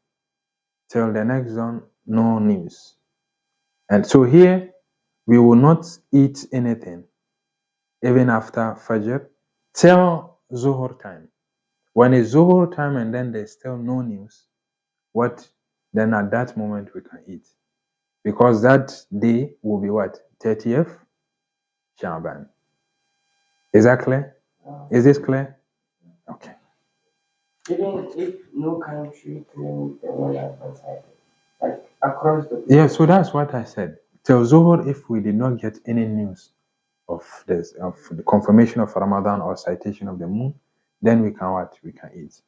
till the next dawn. No news, and so here we will not eat anything even after Fajr till Zuhur time. When it's Zuhur time and then there's still no news, what then at that moment we can eat, because that day will be what, 30th Shaban. Is that clear? Is this clear? Okay. Even if no country claims the one has been cited, like across the Yeah, so that's what I said. Till Zuhur, if we did not get any news of this, of the confirmation of Ramadan or citation of the moon, then we can what? We can eat.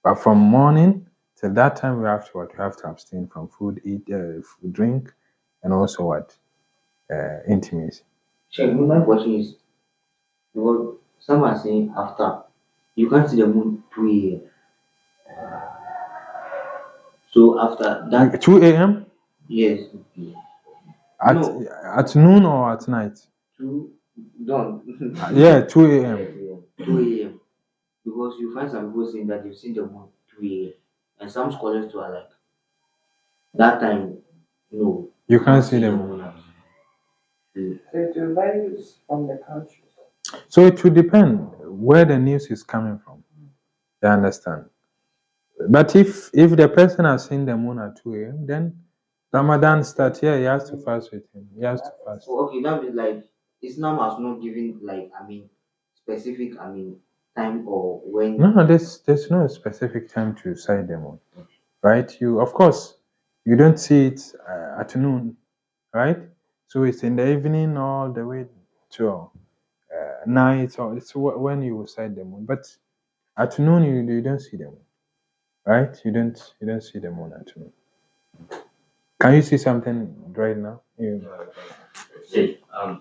But from morning till that time, we have to what? We have to abstain from food, food, drink, and also what? Intimacy. Check, my question is, because some are saying after you can't see the moon 2 a.m. So after that, 2 a.m. yes, at no, at noon or at night? two done. Yeah, 2 a.m. 2 a.m. Because you find some people saying that you've seen the moon 2 a.m. And some scholars too are like that time, no, You can't see the moon. So it will vary from the country. So it will depend where the news is coming from. You understand? But if the person has seen the moon at 2 a.m., then Ramadan starts. Yeah, he has to fast with him. He has to fast. Oh, okay, that means like Islam has not given like specific time or when. No, there's no specific time to sight the moon, right? You, of course, you don't see it at noon, right? So it's in the evening all the way to night, or it's when you will sight the moon. But at noon you don't see the moon, right? You don't see the moon at noon. Can you see something right now? Hey, I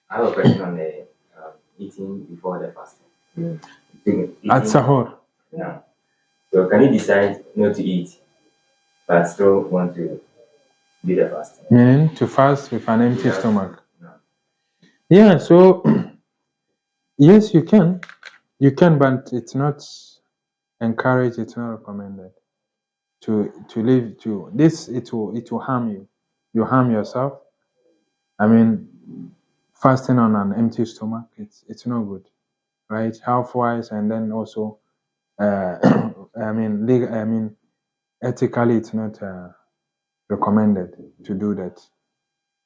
have a question on the eating before the fasting. At sahur. Yeah. So can you decide not to eat, but still want to do the fasting? Meaning to fast with an empty Yes. stomach. No. Yeah, so yes, you can, but it's not encouraged. It's not recommended to live to this. It will harm you. You harm yourself. I mean, fasting on an empty stomach, it's not good, right? Health wise, and then also, ethically, it's not recommended to do that.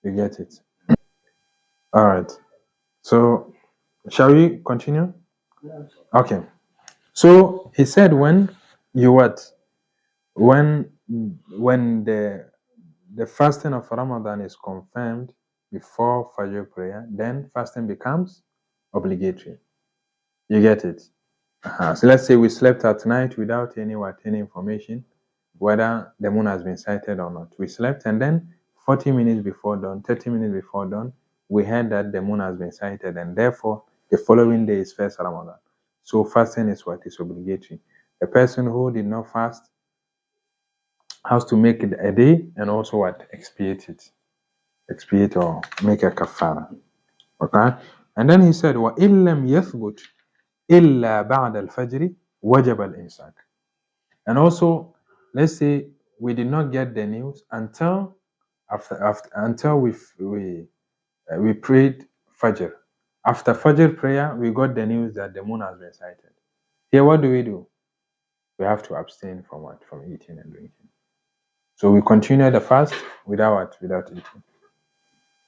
You get it? All right. So, shall we continue? No. Okay. So he said, when you what? When the fasting of Ramadan is confirmed before Fajr prayer, then fasting becomes obligatory. You get it? So let's say we slept at night without any information whether the moon has been sighted or not. We slept, and then 40 minutes before dawn, 30 minutes before dawn, we heard that the moon has been sighted, and therefore the following day is first Ramadan. So fasting is what is obligatory. A person who did not fast has to make it a day and also what? Expiate or make a kafara. Okay? And then he said, وَإِن لَمْ يَثْبُتْ إِلَّا بَعْدَ الْفَجْرِ وَجَبَ الْإِمْسَاكِ. And also, let's say we did not get the news until until we prayed Fajr. After Fajr prayer, we got the news that the moon has been sighted. Here, what do? We have to abstain from what? From eating and drinking. So we continue the fast without eating.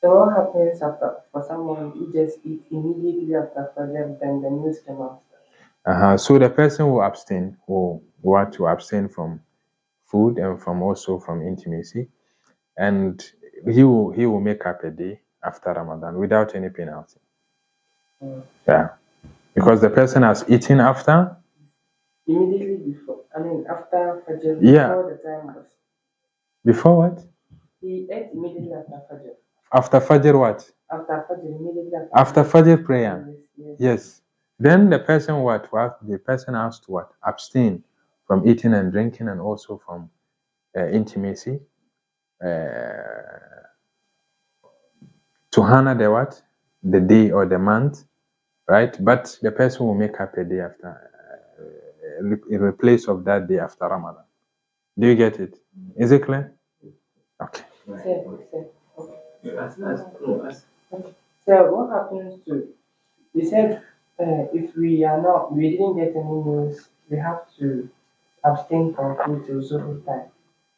So what happens for someone who just eat immediately after Fajr, then the news came out? So the person will abstain, will want to abstain from food and from also from intimacy, and he will make up a day after Ramadan without any penalty. Yeah, because the person has eaten after. Immediately before, after Fajr, Yeah. before the time was. Before what? He ate immediately after Fajr. After Fajr what? After Fajr, immediately After Fajr prayer. Yes, yes. Yes. Then the person what? The person has to what? Abstain from eating and drinking and also from intimacy. To honor the what? The day or the month, right? But the person will make up a day after, in place of that day after Ramadan. Do you get it? Is it clear? Okay. Say, say. No, ask. So what happens to, we said if we didn't get any news, we have to abstain from food till Zuhur time.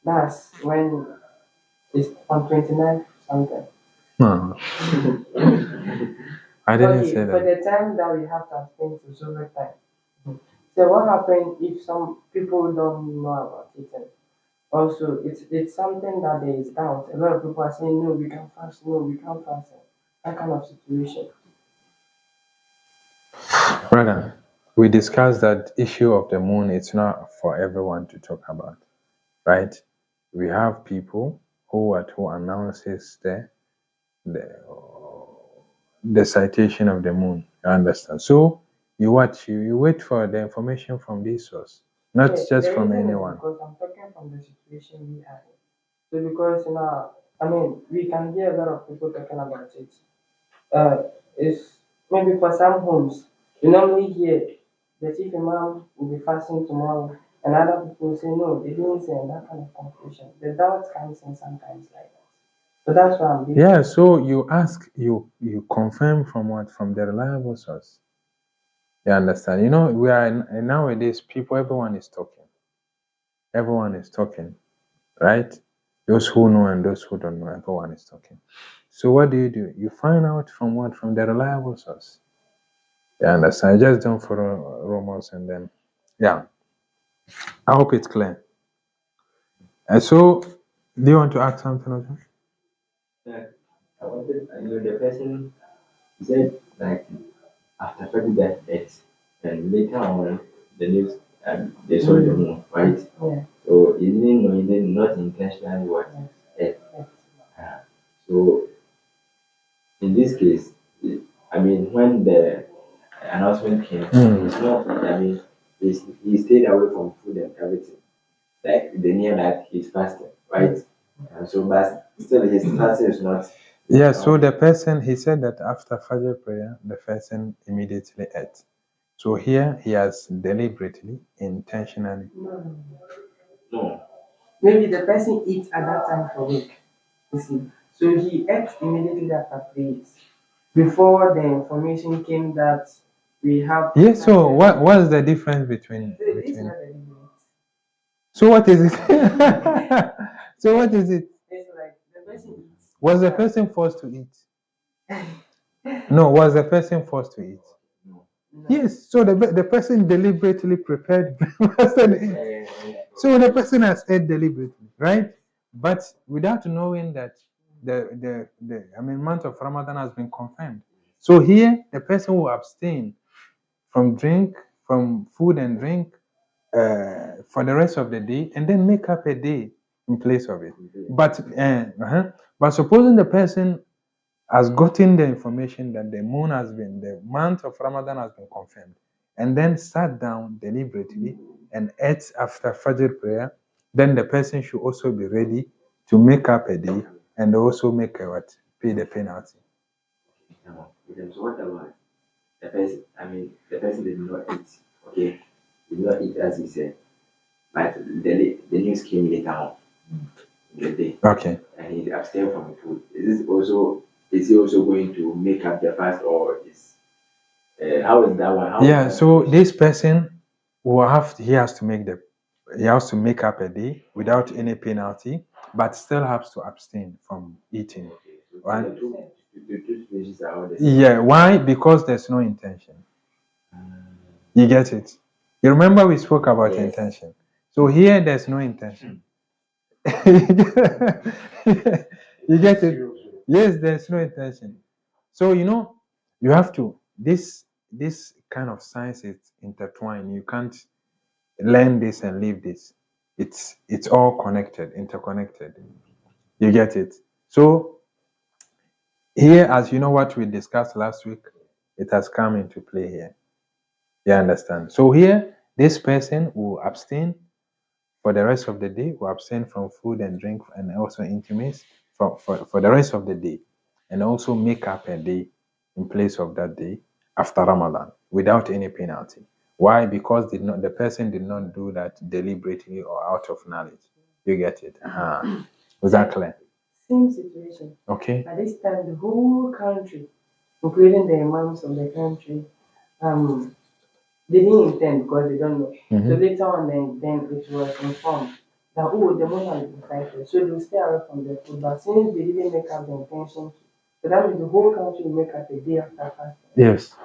That's when it's on 29th something. No, I didn't say For that. the time that we have to abstain till Zuhur time. So what happens if some people don't know about it? And also, it's something that there is doubt. A lot of people are saying, no, we can fast, no, we can't fast. That kind of situation. Brother, we discussed that issue of the moon. It's not for everyone to talk about, right? We have people who announces the the citation of the moon. You understand? So you watch, you wait for the information from this source, not Yeah, just the from reason is anyone. because I'm talking from the situation we are in. So because I mean, we can hear a lot of people talking about it. It's maybe for some homes, you normally hear the chief imam will be fasting tomorrow, and other people say no, they didn't say, and that kind of confusion. The doubt comes in sometimes like that. So that's why I'm being. Yeah, so you ask, you confirm from what? From the reliable source. You understand? You know, we are nowadays people, everyone is talking. Everyone is talking, right? Those who know and those who don't know, everyone is talking. So what do? You find out from what? From the reliable source. You understand? Just don't follow rumors and then, yeah. I hope it's clear. And so, do you want to add something? Okay? Yeah, I know the person said like after 30 that X, and later on the news they saw the moon, right? Yeah. So he didn't know, he did not intentionally what X. So in this case, I mean when the announcement came, it's not. I mean he stayed away from food and everything. Like they knew that he's fasting, right? And so, but still his fasting is not. Yeah, so the person, he said that after Fajr prayer, the person immediately ate. So here he has deliberately, intentionally. No. Maybe the person eats at that time for week. You see. So he ate immediately after prayers. Before the information came that we have. Yes, so what's the difference between It's not deliberate. So what is it? So what is it? It's like the person eats. Was the person forced to eat? No, was the person forced to eat? No. Yes, so the person deliberately prepared breakfast and ate. So the person has ate deliberately, right? But without knowing that the month of Ramadan has been confirmed. So here the person will abstain from food and drink for the rest of the day, and then make up a day in place of it. But supposing the person has gotten the information that the month of Ramadan has been confirmed, and then sat down deliberately and ate after Fajr prayer, then the person should also be ready to make up a day and also make a what? Pay the penalty. So what about the person? I mean, the person did not eat. Okay, did not eat as he said, but the news came later on in the day, Okay. and he abstained from food. Is he also going to make up the fast, or is how is that one? Yeah, so this person he has to make up a day without any penalty, but still has to abstain from eating. Right? The two situations are all the same. Yeah, why? Because there's no intention. You get it? You remember we spoke about Yes. intention. So here there's no intention. You get it? Yes, there's no intention. So you have to this kind of science is intertwined. You can't learn this and leave this. It's all connected, interconnected. You get it? So here, as you know what we discussed last week, it has come into play here. You understand? So here, this person will abstain for the rest of the day, will abstain from food and drink and also intimacy for the rest of the day, and also make up a day in place of that day after Ramadan without any penalty. Why? Because the person did not do that deliberately or out of knowledge. You get it? Was that clear? Same situation. Okay. At this time, the whole country, including the imams of the country, they didn't intend because they don't know. So later on, then it was informed that, oh, the moon has been sighted. So they will stay away from the food. But since they didn't make up the intention, so that means the whole country will make up a day after fasting. Yes.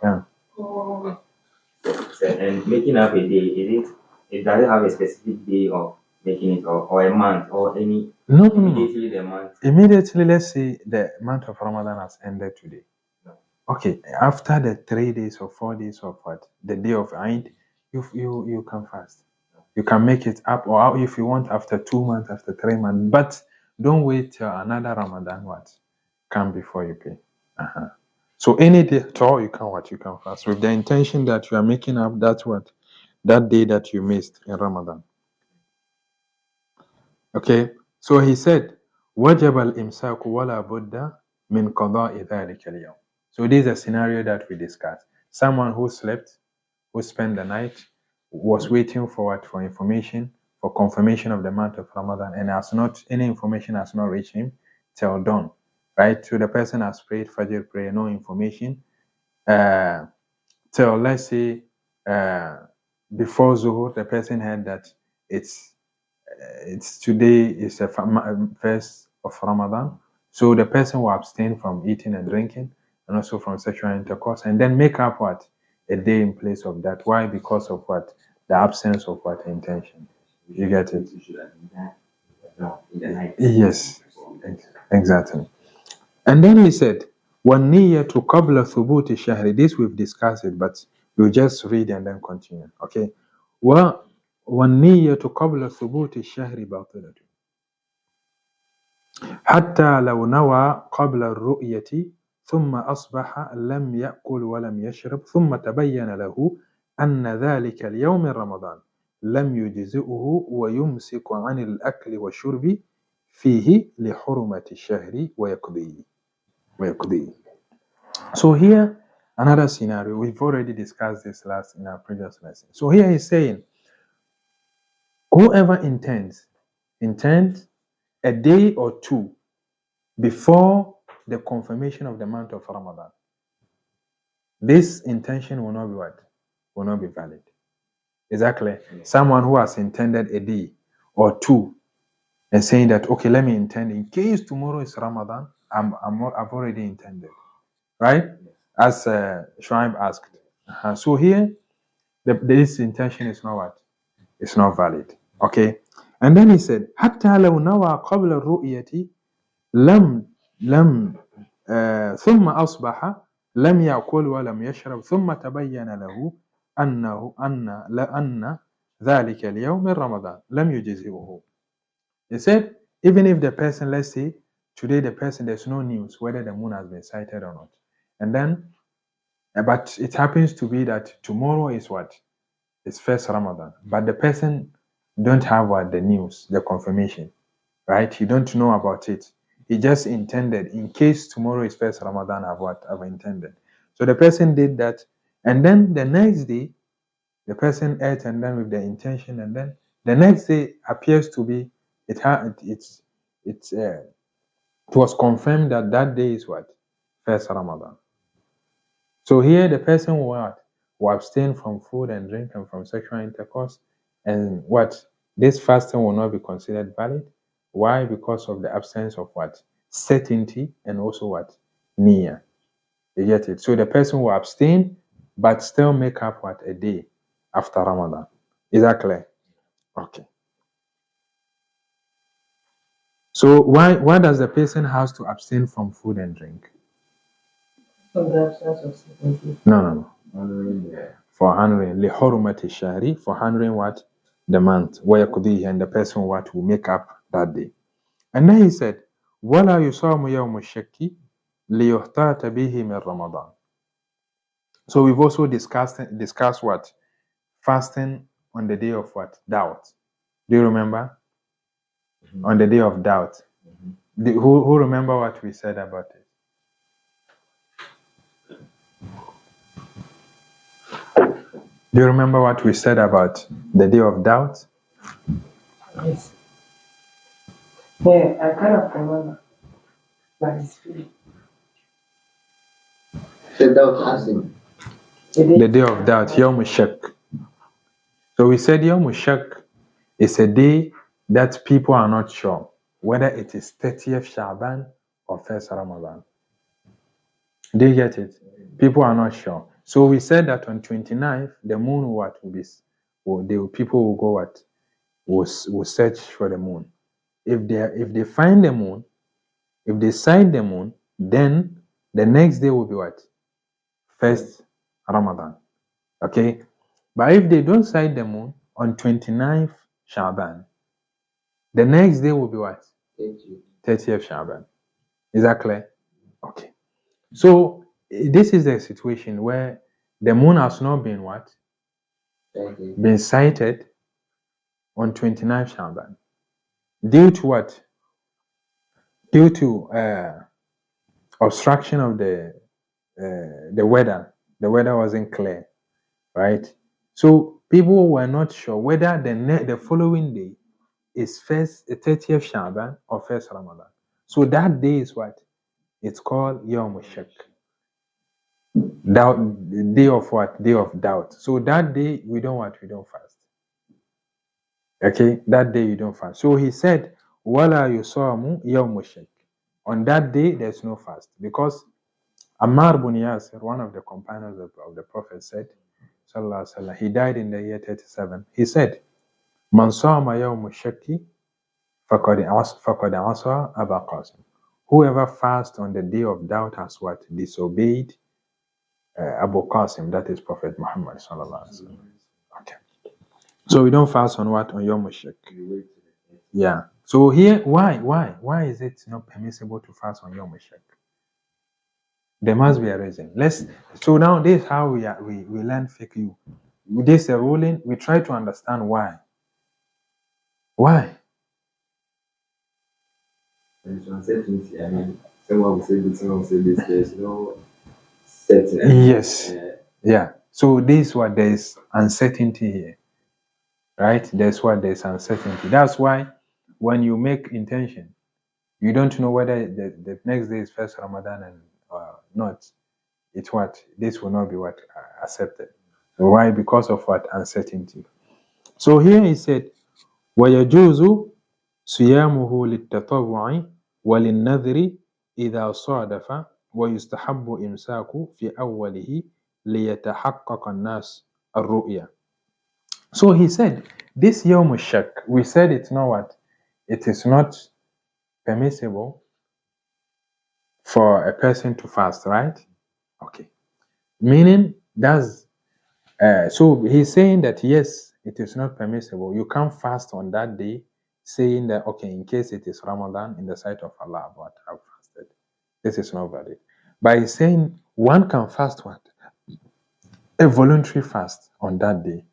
Yeah. So, and making up a day, it doesn't have a specific day of making it, or a month, or any No. immediately the month. Immediately, let's say the month of Ramadan has ended today. Okay, after the 3 days or 4 days of what? The day of Eid, you can fast. You can make it up, or if you want, after 2 months, after 3 months. But don't wait till another Ramadan come before you pay. So any day at all, you can fast with the intention that you are making up that day that you missed in Ramadan. Okay, so he said, وَجَبَ الْإِمْسَاكُ وَلَا بُدَّ مِنْ قَضَاءِ ذَلِكَ الْيَوْمِ. So this is a scenario that we discussed. Someone who slept, who spent the night, was waiting for information, for confirmation of the month of Ramadan, and any information has not reached him till dawn, right? So the person has prayed Fajr prayer, no information, till, let's say, before Zuhur, the person heard that it's today is the first of Ramadan. So the person will abstain from eating and drinking and also from sexual intercourse, and then make up a day in place of that. Why? Because of the absence of intention. You get it? Yes, exactly. And then he said, وَالنِّيَّةُ قَبْلَ ثُبُوتِ الشَّهْرِ. This we've discussed it, but we'll just read and then continue. Okay. وَالنِّيَّةُ قَبْلَ ثُبُوتِ الشَّهْرِ بَاطِلَةٌ حتى لو نوى قبل الرؤية ثم أصبح لم يأكل ولم يشرب ثم تبين له أن ذلك اليوم من رمضان لم يجزئه ويمسك عن الأكل والشرب فيه لحرمة الشهر ويقضيه. So here, another scenario, we've already discussed this in our previous lesson. So here he's saying, whoever intends a day or two before the confirmation of the month of Ramadan, this intention will not be will not be valid. Exactly. Someone who has intended a day or two and saying that, okay, let me intend in case tomorrow is Ramadan, I've already intended, right? As Shuaib asked. So here, this intention is not It's not valid. Okay. And then he said, حتى لو نوى قبل الرؤية لم ثم أصبح لم يأكل ولم يشرب ثم تبين له أن ذلك اليوم من رمضان لم يجزئه. He said, even if the person, let's say, today there's no news whether the moon has been sighted or not. And then, but it happens to be that tomorrow is It's first Ramadan. But the person don't have the news, the confirmation, right? He don't know about it. He just intended, in case tomorrow is first Ramadan, I've intended. So the person did that. And then the next day, the person ate and then with the intention. And then the next day appears to be, it was confirmed that day is First Ramadan. So here the person will abstain from food and drink and from sexual intercourse. And this fasting will not be considered valid. Why? Because of the absence of certainty and also niyyah. You get it? So the person will abstain, but still make up a day after Ramadan. Is that clear? Okay. So why does the person has to abstain from food and drink? From the absence of certainty. No. For honoring لحرمة الشهر, for honoring the month, ويقضيه, and the person will make up that day. And then he said, وَلَا يُصَامُ يَوْمُ الشَّكِّ لِيُحْتَاطَ بِهِ مِنْ رَمَضَانَ. So we've also discussed what? Fasting on the day of what? Doubt. Do you remember? On the day of doubt. Who remember what we said about it? Do you remember what we said about the day of doubt? Yes. Yeah, I kind of remember. But it's free. So that was asking. The day of doubt, Yawm Shak. So we said Yawm Shak is a day that people are not sure whether it is 30th Shaban or 1st Ramadan. Do you get it? People are not sure. So we said that on 29th, the moon will be, people will go what? Will search for the moon. If they find the moon, if they sight the moon, then the next day will be what? 1st Ramadan. Okay? But if they don't sight the moon on 29th Shaban, the next day will be what? 30th Shaban. Is that clear? Okay. So this is a situation where the moon has not been what? Been sighted on 29th Shaban. Due to what? Due to obstruction of the weather. The weather wasn't clear, right? So people were not sure whether the following day is 30th Shaban or 1st Ramadan. So that day is what? It's called Yawm Shak. Doubt, day of what? Day of doubt. So that day we don't what? We don't fast. Okay, that day you don't fast. So he said, Wala yusamu Yawm Shak. On that day there's no fast because Ammar bin Yasir, one of the companions of the Prophet, said, Sallallahu Alaihi Wasallam, he died in the year 37. He said, Man sama yawm shakki faqad asa Aba Qasim. Whoever fasts on the day of doubt has what? Disobeyed Abu Qasim, that is Prophet Muhammad Sallallahu Alaihi Wasallam. Okay. So we don't fast on what? On Yawm Shak. Yeah. So here, why is it not permissible to fast on Yawm Shak? There must be a reason. So now this is how we learn fiqh. This is a ruling. We try to understand why. Why? There's uncertainty. I mean, someone will say this, someone will say this. There's no certain. Yes. Yeah. So this is what there is uncertainty here. Right? There's uncertainty. That's why when you make intention, you don't know whether the next day is 1st Ramadan and not. It's what? This will not be what accepted. So why? Because of what? Uncertainty. So here he said, وَيَجُوزُ صِيَامُهُ لِلتَّطَوُّعِ وَلِلنَّذْرِ إِذَا صَادَفَ وَيُسْتَحَبُّ إِمْسَاكُ فِي أَوَّلِهِ لِيَتَحَقَّقَ النَّاسِ الرُّؤْيَا. So he said, this Yawm Shak, we said it's not what? It is not permissible for a person to fast, right? Okay. Meaning that's so he's saying that yes, it is not permissible. You can't fast on that day, saying that okay, in case it is Ramadan in the sight of Allah, but I've fasted. This is not valid. But he's saying one can fast what? A voluntary fast on that day.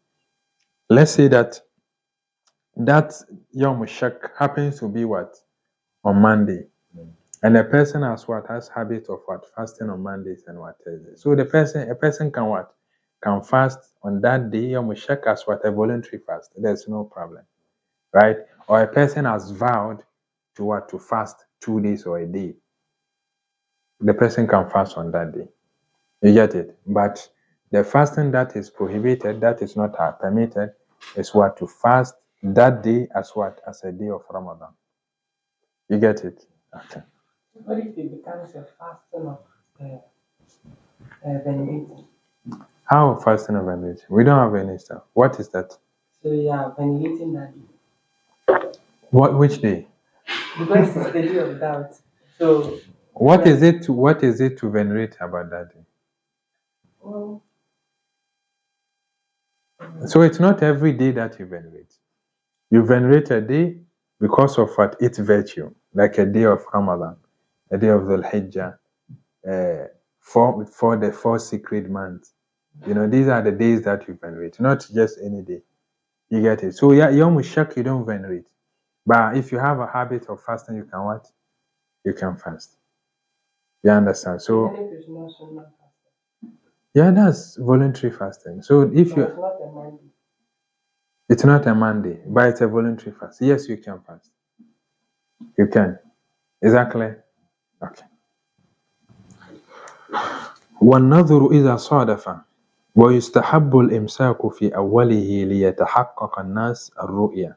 Let's say that Yom Shak happens to be what? On Monday. And the person has habit of what? Fasting on Mondays and what Thursdays. So a person can what? Can fast on that day, Yom Shak as what? A voluntary fast. There's no problem. Right? Or a person has vowed to what? To fast 2 days or a day. The person can fast on that day. You get it? But the fasting that is prohibited, that is not permitted, is what? To fast that day as what? As a day of Ramadan. You get it? Okay. What if it becomes a fasting of veneration? How fasting of veneration? We don't have any stuff. What is that? So you are venerating that day. Which day? Because it's the day of doubt. So what is it to venerate about that day? Well, so it's not every day that you venerate. You venerate a day because of what? Its virtue. like a day of Ramadan, a day of Dhul Hijjah, for the 4 secret months. These are the days that you venerate, not just any day. You get it? So yeah, Yom Shak you don't venerate. But if you have a habit of fasting, you can what? You can fast. You understand? So Even if it's not sunnah fasting. yeah, that's voluntary fasting. So if But you it's not a Monday. it's not a Monday, but it's a voluntary fast. Yes, you can fast. You can. Is that clear? Okay. والنظر إذا صادف ويستحب الإمساك في أوله ليتحقق الناس الرؤية.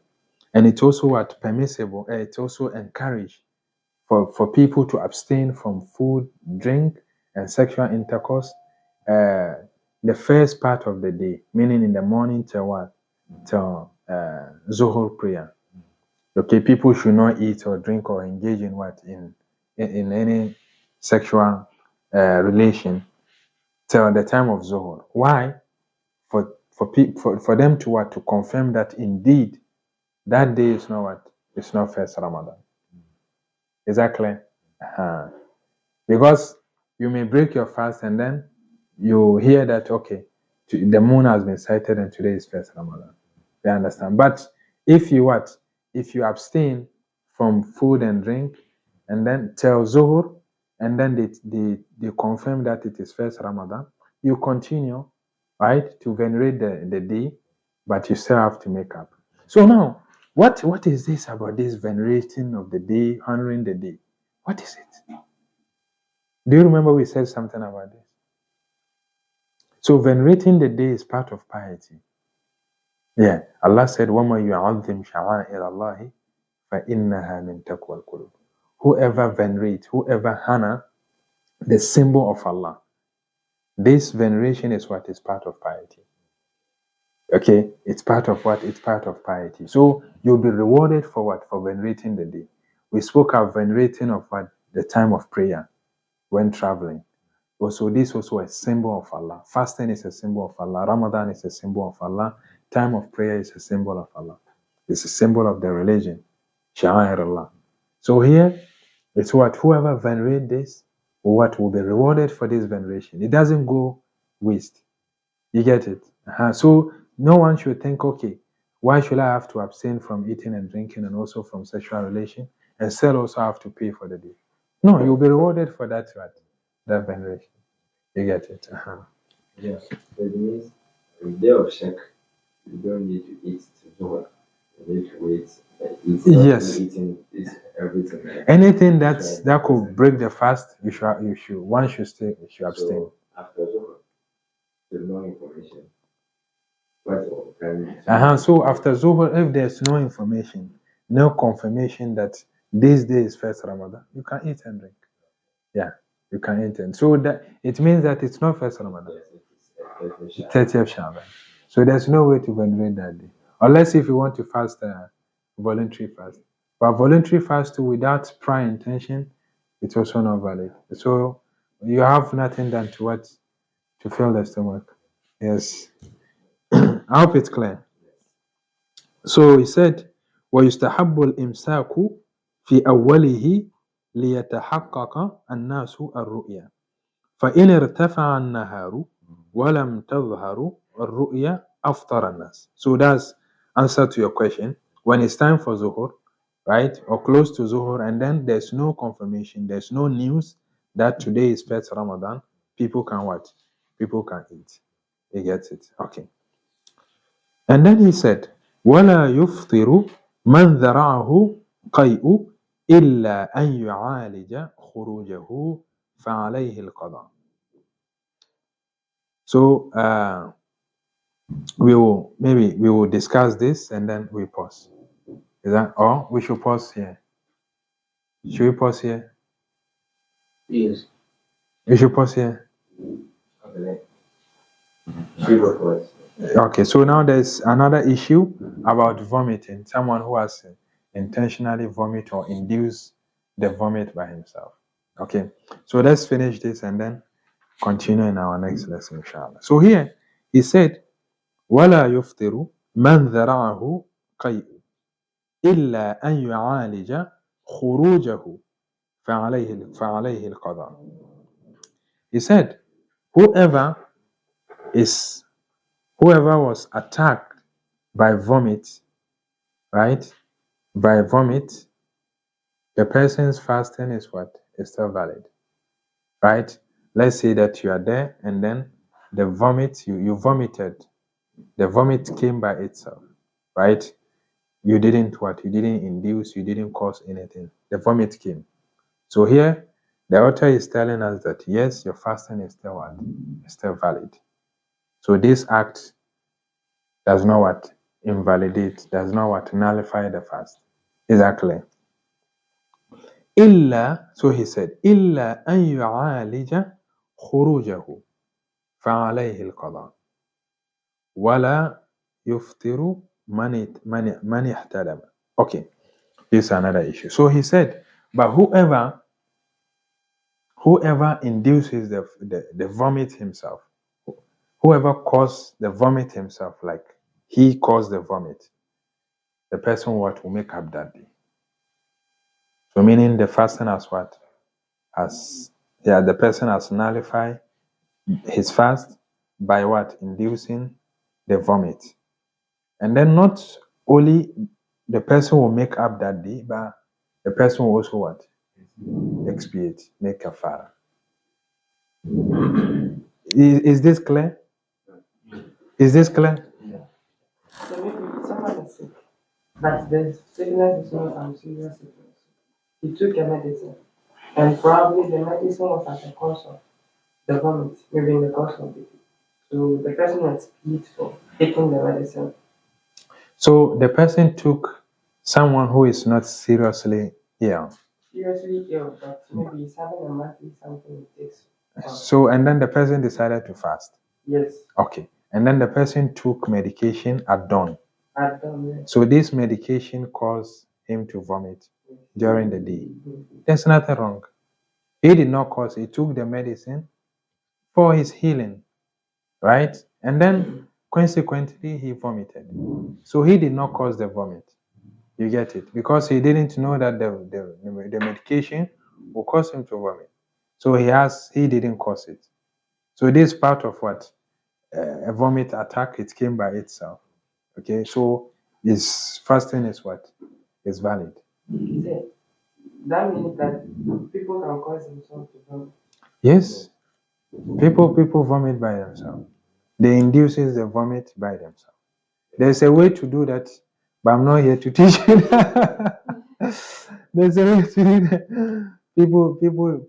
And it's also what permissible, it's also encouraged for people to abstain from food, drink, and sexual intercourse the first part of the day, meaning in the morning till what? Till Zuhur prayer. Okay, people should not eat or drink or engage in what? In any sexual relation till the time of Zuhur. Why? For them to what? To confirm that indeed that day is not what? It's not first Ramadan. Is that clear? Because you may break your fast and then you hear that, okay, the moon has been sighted and today is first Ramadan. You understand? But if you what? If you abstain from food and drink and then tell Zuhur and then they confirm that it is first Ramadan, you continue, right, to venerate the day, but you still have to make up. So now, what is this about this venerating of the day, honoring the day? What is it? Do you remember we said something about this? So venerating the day is part of piety. Yeah, Allah said, وَمَا يُعَظِّمْ شَعَائِرَ اللَّهِ فَإِنَّهَا مِن تَقْوَى الْقُلُوبِ. Whoever venerate, whoever honor the symbol of Allah, this veneration is what is part of piety. Okay, it's part of what? It's part of piety. So you'll be rewarded for what? For venerating the day. We spoke of venerating of what? The time of prayer when traveling. Also, this is also a symbol of Allah. Fasting is a symbol of Allah. Ramadan is a symbol of Allah. Time of prayer is a symbol of Allah. It's a symbol of the religion. Sha'air Allah. So here, it's what? Whoever venerate this, what will be rewarded for this veneration. It doesn't go waste. You get it? So no one should think, okay, why should I have to abstain from eating and drinking and also from sexual relation and still also have to pay for the day? No, you'll be rewarded for that, what? That veneration. You get it? Yes. So it means on the day of Shak, you don't need to eat to Zuhur. You need to wait. Yes. Eating is everything. Anything that could break the fast, one should abstain. So after Zuhur, there's no information. So after Zuhur, if there's no information, no confirmation that this day is first Ramadan, you can eat and drink. Yeah, you can eat and so that it means that it's not first Ramadan. Yes, 30th Shaban. So there's no way to venerate that day. Unless if you want to fast voluntary fast. But voluntary fast too without prior intention, it's also not valid. So you have nothing than to what? To fill the stomach. Yes. I hope it's clear. So he said, وَيُسْتَحَبُّ الْإِمْسَاكُ فِي أَوَّلِهِ لِيَتَحَقَّقَ النَّاسُ الرُّؤْيَا فَإِنْ ارْتَفَعَ النَّهَارُ وَلَمْ تَظْهَرُ الرُّؤْيَا أَفْطَرَ النَّاسُ. So that's answer to your question. When it's time for Zuhur, right, or close to Zuhur, and then there's no confirmation, there's no news that today is first Ramadan, people can what? People can eat. You get it? Okay. And then he said, وَلَا يُفْطِرُ مَنْ ذَرَعَهُ قَيْءُ إِلَّا أَنْ يُعَالِجَ خُرُوجَهُ فَعَلَيْهِ الْقَضَاءُ. So we will discuss this and then we pause. Is that all? We should pause here. Should we pause here? Yes. We should pause here. Okay, so now there's another issue about vomiting. Someone who has intentionally vomit or induce the vomit by himself. Okay, so let's finish this and then continue in our next lesson, inshallah. So here he said, وَلَا يُفْطِرُ مَنْ ذَرَعَهُ قَيْءٌ إِلَّا أَنْ يُعَالِجَ خروجه فعليه القضاء. He said, whoever was attacked by vomit, right? By vomit, the person's fasting is what? Is still valid, right? Let's say that you are there and then the vomit, you vomited. The vomit came by itself, right? You didn't what? You didn't induce, you didn't cause anything. The vomit came. So here, the author is telling us that yes, your fasting is still what? Is still valid. So this act does not what? Invalidate, does not what? Nullify the fast. Is that clear? إلا, so he said, إلا أن يعالج خروجه فعليه القضاء ولا يفطر من احتلم. Okay, this is another issue. So he said, but whoever induces the vomit himself, whoever caused the vomit himself, like he caused the vomit, the person what will make up that day. So meaning the fasting has what? The person has nullified his fast by what? Inducing the vomit. And then not only the person will make up that day, but the person will also what? Expiate, make kafara. Is this clear? Is this clear? So maybe someone is sick, but the sickness is not some serious sickness. He took a medicine, and probably the medicine was as a cause of the vomit, maybe in the course of the day. So the person expiates for taking the medicine. So the person took someone who is not seriously ill. Seriously ill, but maybe he's having a monthly something he takes. So and then the person decided to fast. Yes. Okay. And then the person took medication at dawn. At dawn, yes. So this medication caused him to vomit during the day. There's nothing wrong. He did not cause it. He took the medicine for his healing, right? And then consequently he vomited. So he did not cause the vomit. You get it? Because he didn't know that the medication will cause him to vomit. So he didn't cause it. So this part of what? A vomit attack, it came by itself. Okay, so his fasting is what? Is valid. That means that people can cause themselves to vomit. Yes. People vomit by themselves. They induces the vomit by themselves. There's a way to do that, but I'm not here to teach you that. There's a way to do that.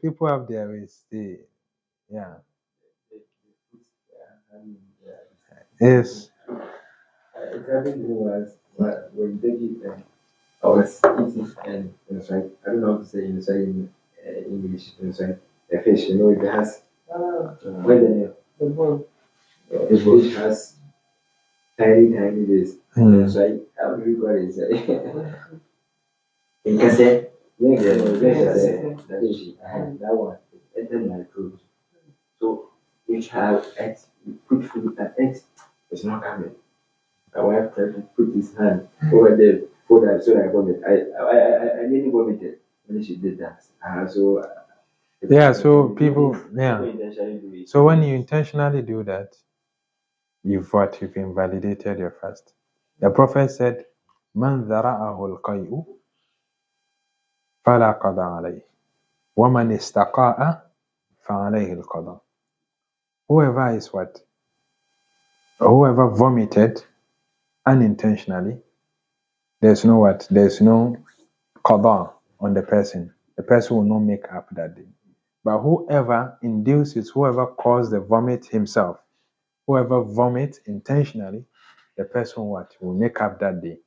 People have their ways. Yeah. Yes. It happened to me once when David, I was eating and it was like, I don't know how to say in English, it was like a fish, it has, when The bone. the fish has tiny this. It's like, how do we call it? In cassette? Yeah, that one. It entered my throat. So, which have eggs, you put food and eggs, it's not coming. My wife tried to put his hand over the food so I vomit. I nearly vomited when she did that. So people, So when you intentionally do that, you've invalidated your fast. The Prophet said, "Man dhara'ahu al-qay'u fala qada alayhi, wa man istaqa'a fa'alayhi al-qada." Whoever vomited unintentionally, there's no qada on the person. The person will not make up that day. But whoever induces, whoever caused the vomit himself, whoever vomits intentionally, the person will make up that day.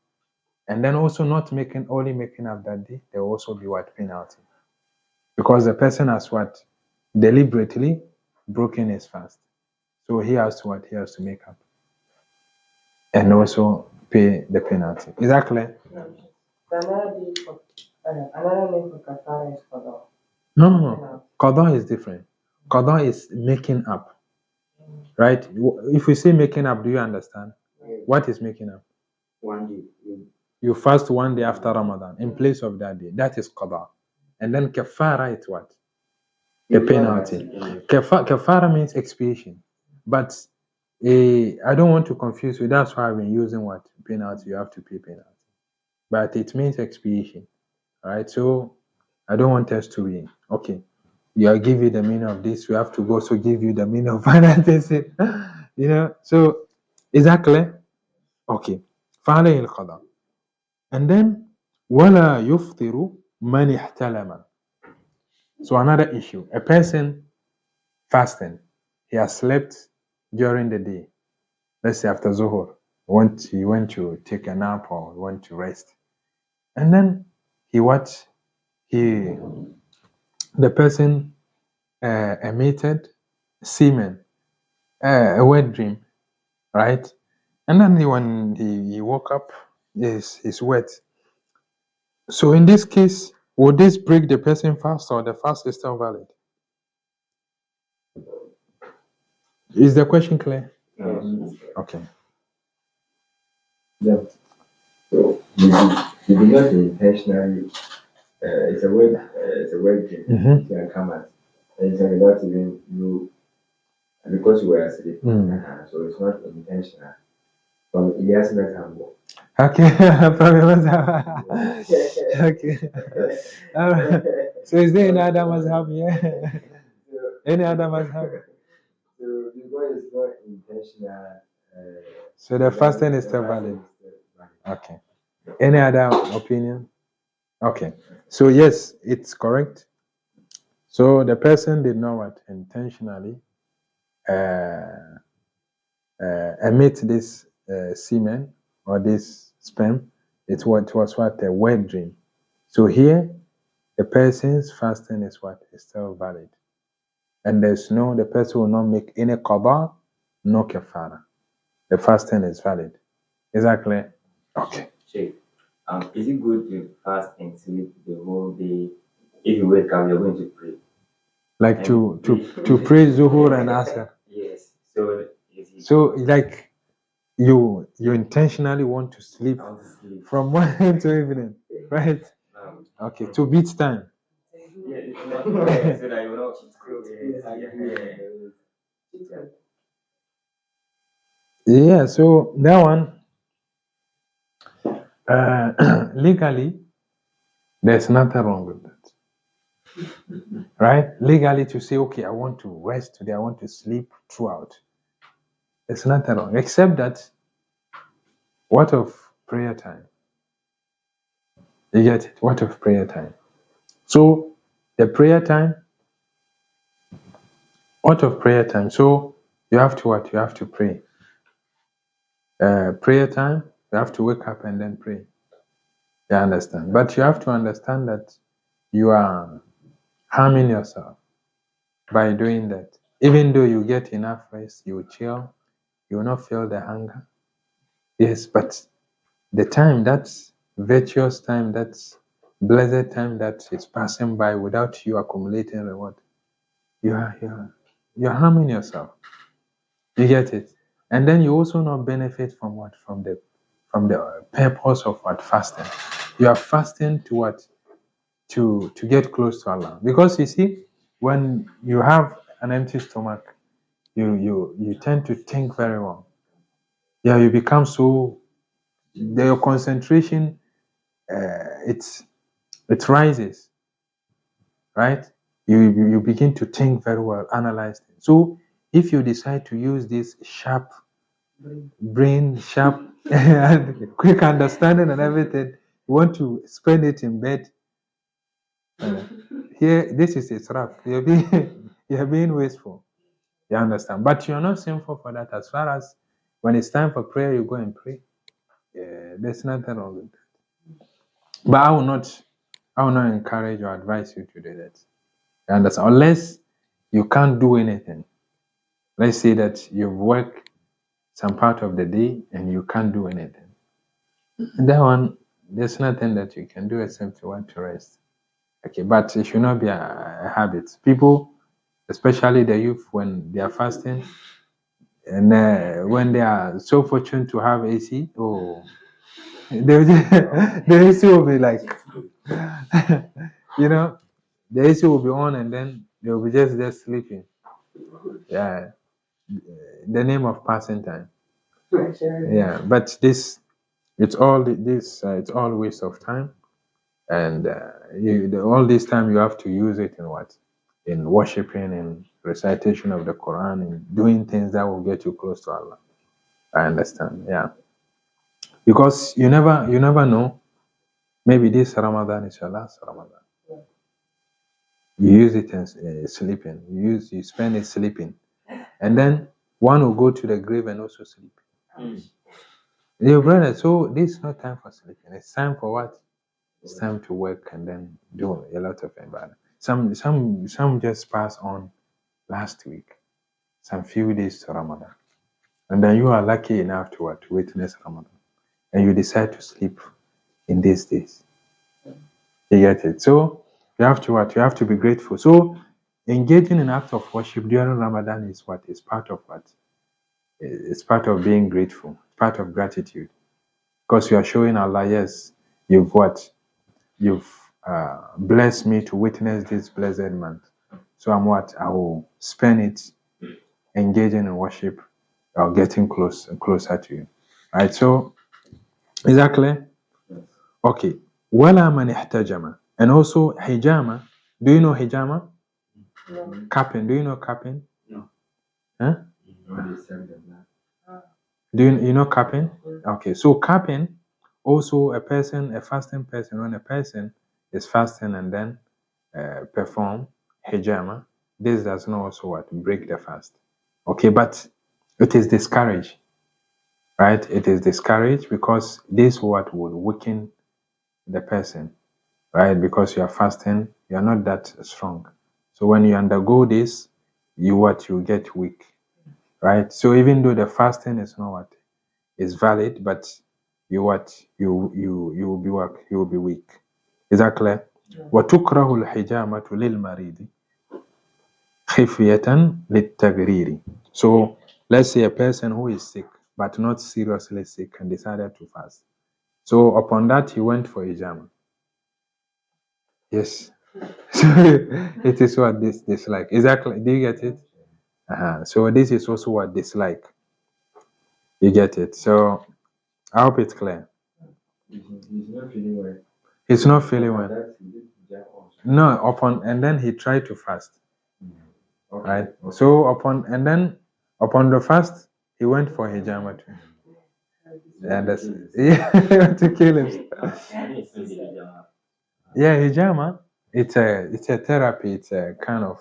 And then also not only making up that day, there will also be penalty. Because the person has deliberately broken his fast. So he has to make up. And also pay the penalty. Is that clear? Another name for kafara is qada. No. Qada is different. Qada is making up. Right? If we say making up, do you understand? What is making up? One day, You fast one day after Ramadan in place of that day. That is qada. And then kafara is what? The penalty. Kafara means expiation. But I don't want to confuse you. That's why I've been using what? Penalty. You have to pay penalty. But it means expiation. All right. So I don't want us to be okay. I'll give you the meaning of this. We have to go so give you the meaning of another. You know. So is that clear? Okay. فعليه القضاء. And then ولا يفطر من احتلم. So another issue. A person fasting. He has slept during the day. Let's say after Zuhur. He went to take a nap or went to rest. And then the person emitted semen, a wet dream, right? And then when he woke up, he's wet. So in this case, would this break the person fast or the fast is still valid? Is the question clear? Okay. Yeah. So you do not intentionally. It's a web dream. Mhm. You can come at anytime without even you, because you were asleep. So it's not intentional. From Elias Metambo. Okay. Okay. So is there any other mazhab here? Any other mazhab? So because it's not intentional. So the fasting is still valid. Okay. Any other opinion? Okay. So yes, it's correct. So the person did not what intentionally emit this semen or this sperm. It was what a wet dream. So here, the person's fasting is what is still valid, and the person will not make any qada, no kafara. The fasting is valid. Is that clear? Okay. Check. Is it good to fast and sleep the whole day? If you wake up, you're going to pray. Like to pray Zuhur and Asr. Yes. So So like you intentionally want to sleep I want to sleep. from morning to evening, right? Okay, to beat time. Yeah, it's not so that you will not Yeah, so that one, legally, there's nothing wrong with that, right? Legally, to say, okay, I want to rest today, I want to sleep throughout. There's nothing wrong, except that, what of prayer time? You get it? What of prayer time? So, the prayer time, what of prayer time? So, you have to what? You have to pray. Prayer time, you have to wake up and then pray. You understand? But you have to understand that you are harming yourself by doing that. Even though you get enough rest, you chill, you will not feel the hunger. Yes, but the time, that's virtuous time, that's blessed time that is passing by without you accumulating reward. You're harming yourself. You get it? And then you also not benefit from what? From the purpose of what? Fasting. You are fasting to what? To get close to Allah. Because you see, when you have an empty stomach, you tend to think very well. Yeah, you become so your concentration it rises, right? You begin to think very well, analyze things. So if you decide to use this sharp brain, sharp and quick understanding and everything, you want to spend it in bed. Here, this is a trap. You're being wasteful. You understand? But you're not sinful for that. As far as when it's time for prayer, you go and pray. Yeah, there's nothing wrong with that. But I will not encourage or advise you to do that. You understand? Unless you can't do anything. Let's say that you've worked some part of the day and you can't do anything. That one, there's nothing that you can do except you want to rest. Okay, but it should not be a habit. People, especially the youth, when they are fasting and when they are so fortunate to have AC, oh, The AC will be like, you know, the AC will be on and then they will be just there sleeping. Yeah, the name of passing time. Yeah, but this, it's all this, it's all waste of time, and all this time you have to use it in what? In worshiping, in recitation of the Quran, in doing things that will get you close to Allah. I understand. Yeah, because you never know. Maybe this Ramadan is your last Ramadan. You use it in sleeping. You spend it sleeping, and then one will go to the grave and also sleep. Your brother, so this is not time for sleeping. It's time for what? It's time to work and then do a lot of ibadah. Some just pass on last week, some few days to Ramadan, and then you are lucky enough to what? To witness Ramadan, and you decide to sleep in these days. You get it? So you have to what? You have to be grateful. So engaging in acts of worship during Ramadan is what? Is part of what? It's part of being grateful, part of gratitude. Because you are showing Allah, yes, you've what? You've blessed me to witness this blessed month. So I'm what? I will spend it engaging in worship or getting closer to you. Right? So, is that clear? Okay. Wala man ihtajama. And also hijama. Do you know hijama? No. Capping. Do you know capping? No. Huh? Ah. Do you know capping? Okay. So capping, also a fasting person, when a person is fasting and then perform hijama, this does not also what? Break the fast. Okay, but it is discouraged, right? It is discouraged because this what would weaken the person, right? Because you are fasting, you are not that strong. So when you undergo this, you get weak, right? So even though the fasting is not what is valid, but you will be weak. You will be weak. Is that clear? وتكره الحجامة للمريض خفية للتبرير. So let's say a person who is sick but not seriously sick and decided to fast. So upon that he went for hijama. Yes. So it is what this dislike. Exactly. Do you get it? So this is also what dislike. You get it. So I hope it's clear. He's not feeling well. He's not feeling well. No, and then he tried to fast. Okay. Right. So upon the fast, he went for hijama too. And that's to kill him. Yeah, hijama. It's a therapy. It's a kind of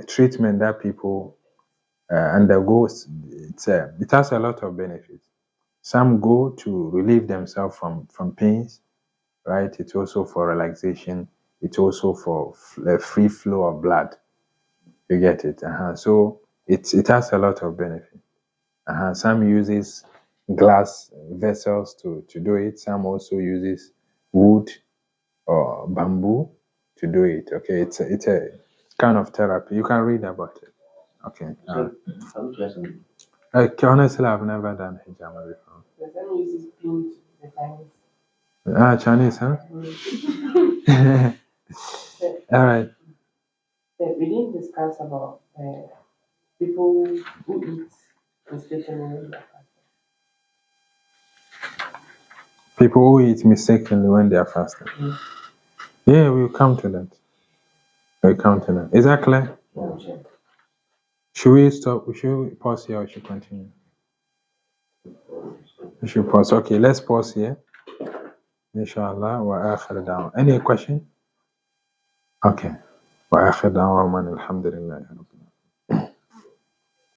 treatment that people undergo. It has a lot of benefits. Some go to relieve themselves from pains, right? It's also for relaxation. It's also for free flow of blood. You get it? So it has a lot of benefit. Some uses glass vessels to do it. Some also uses wood or bamboo to do it. Okay, it's a kind of therapy. You can read about it. Okay. So, have you tried something? Honestly, I've never done hijama before. The time uses pin to the Chinese. Chinese, huh? All right. We didn't discuss about people who eat mistakenly when they're fasting. People who eat mistakenly when they are fasting. Yeah, we'll come to that. We'll come to that. Is that clear? Yeah, sure. Should we stop? Should we pause here or should we continue? We should pause. Okay, let's pause here. Inshallah. Wa akhir da'wa. Any question? Okay. Wa akhir da'wa man alhamdulillah.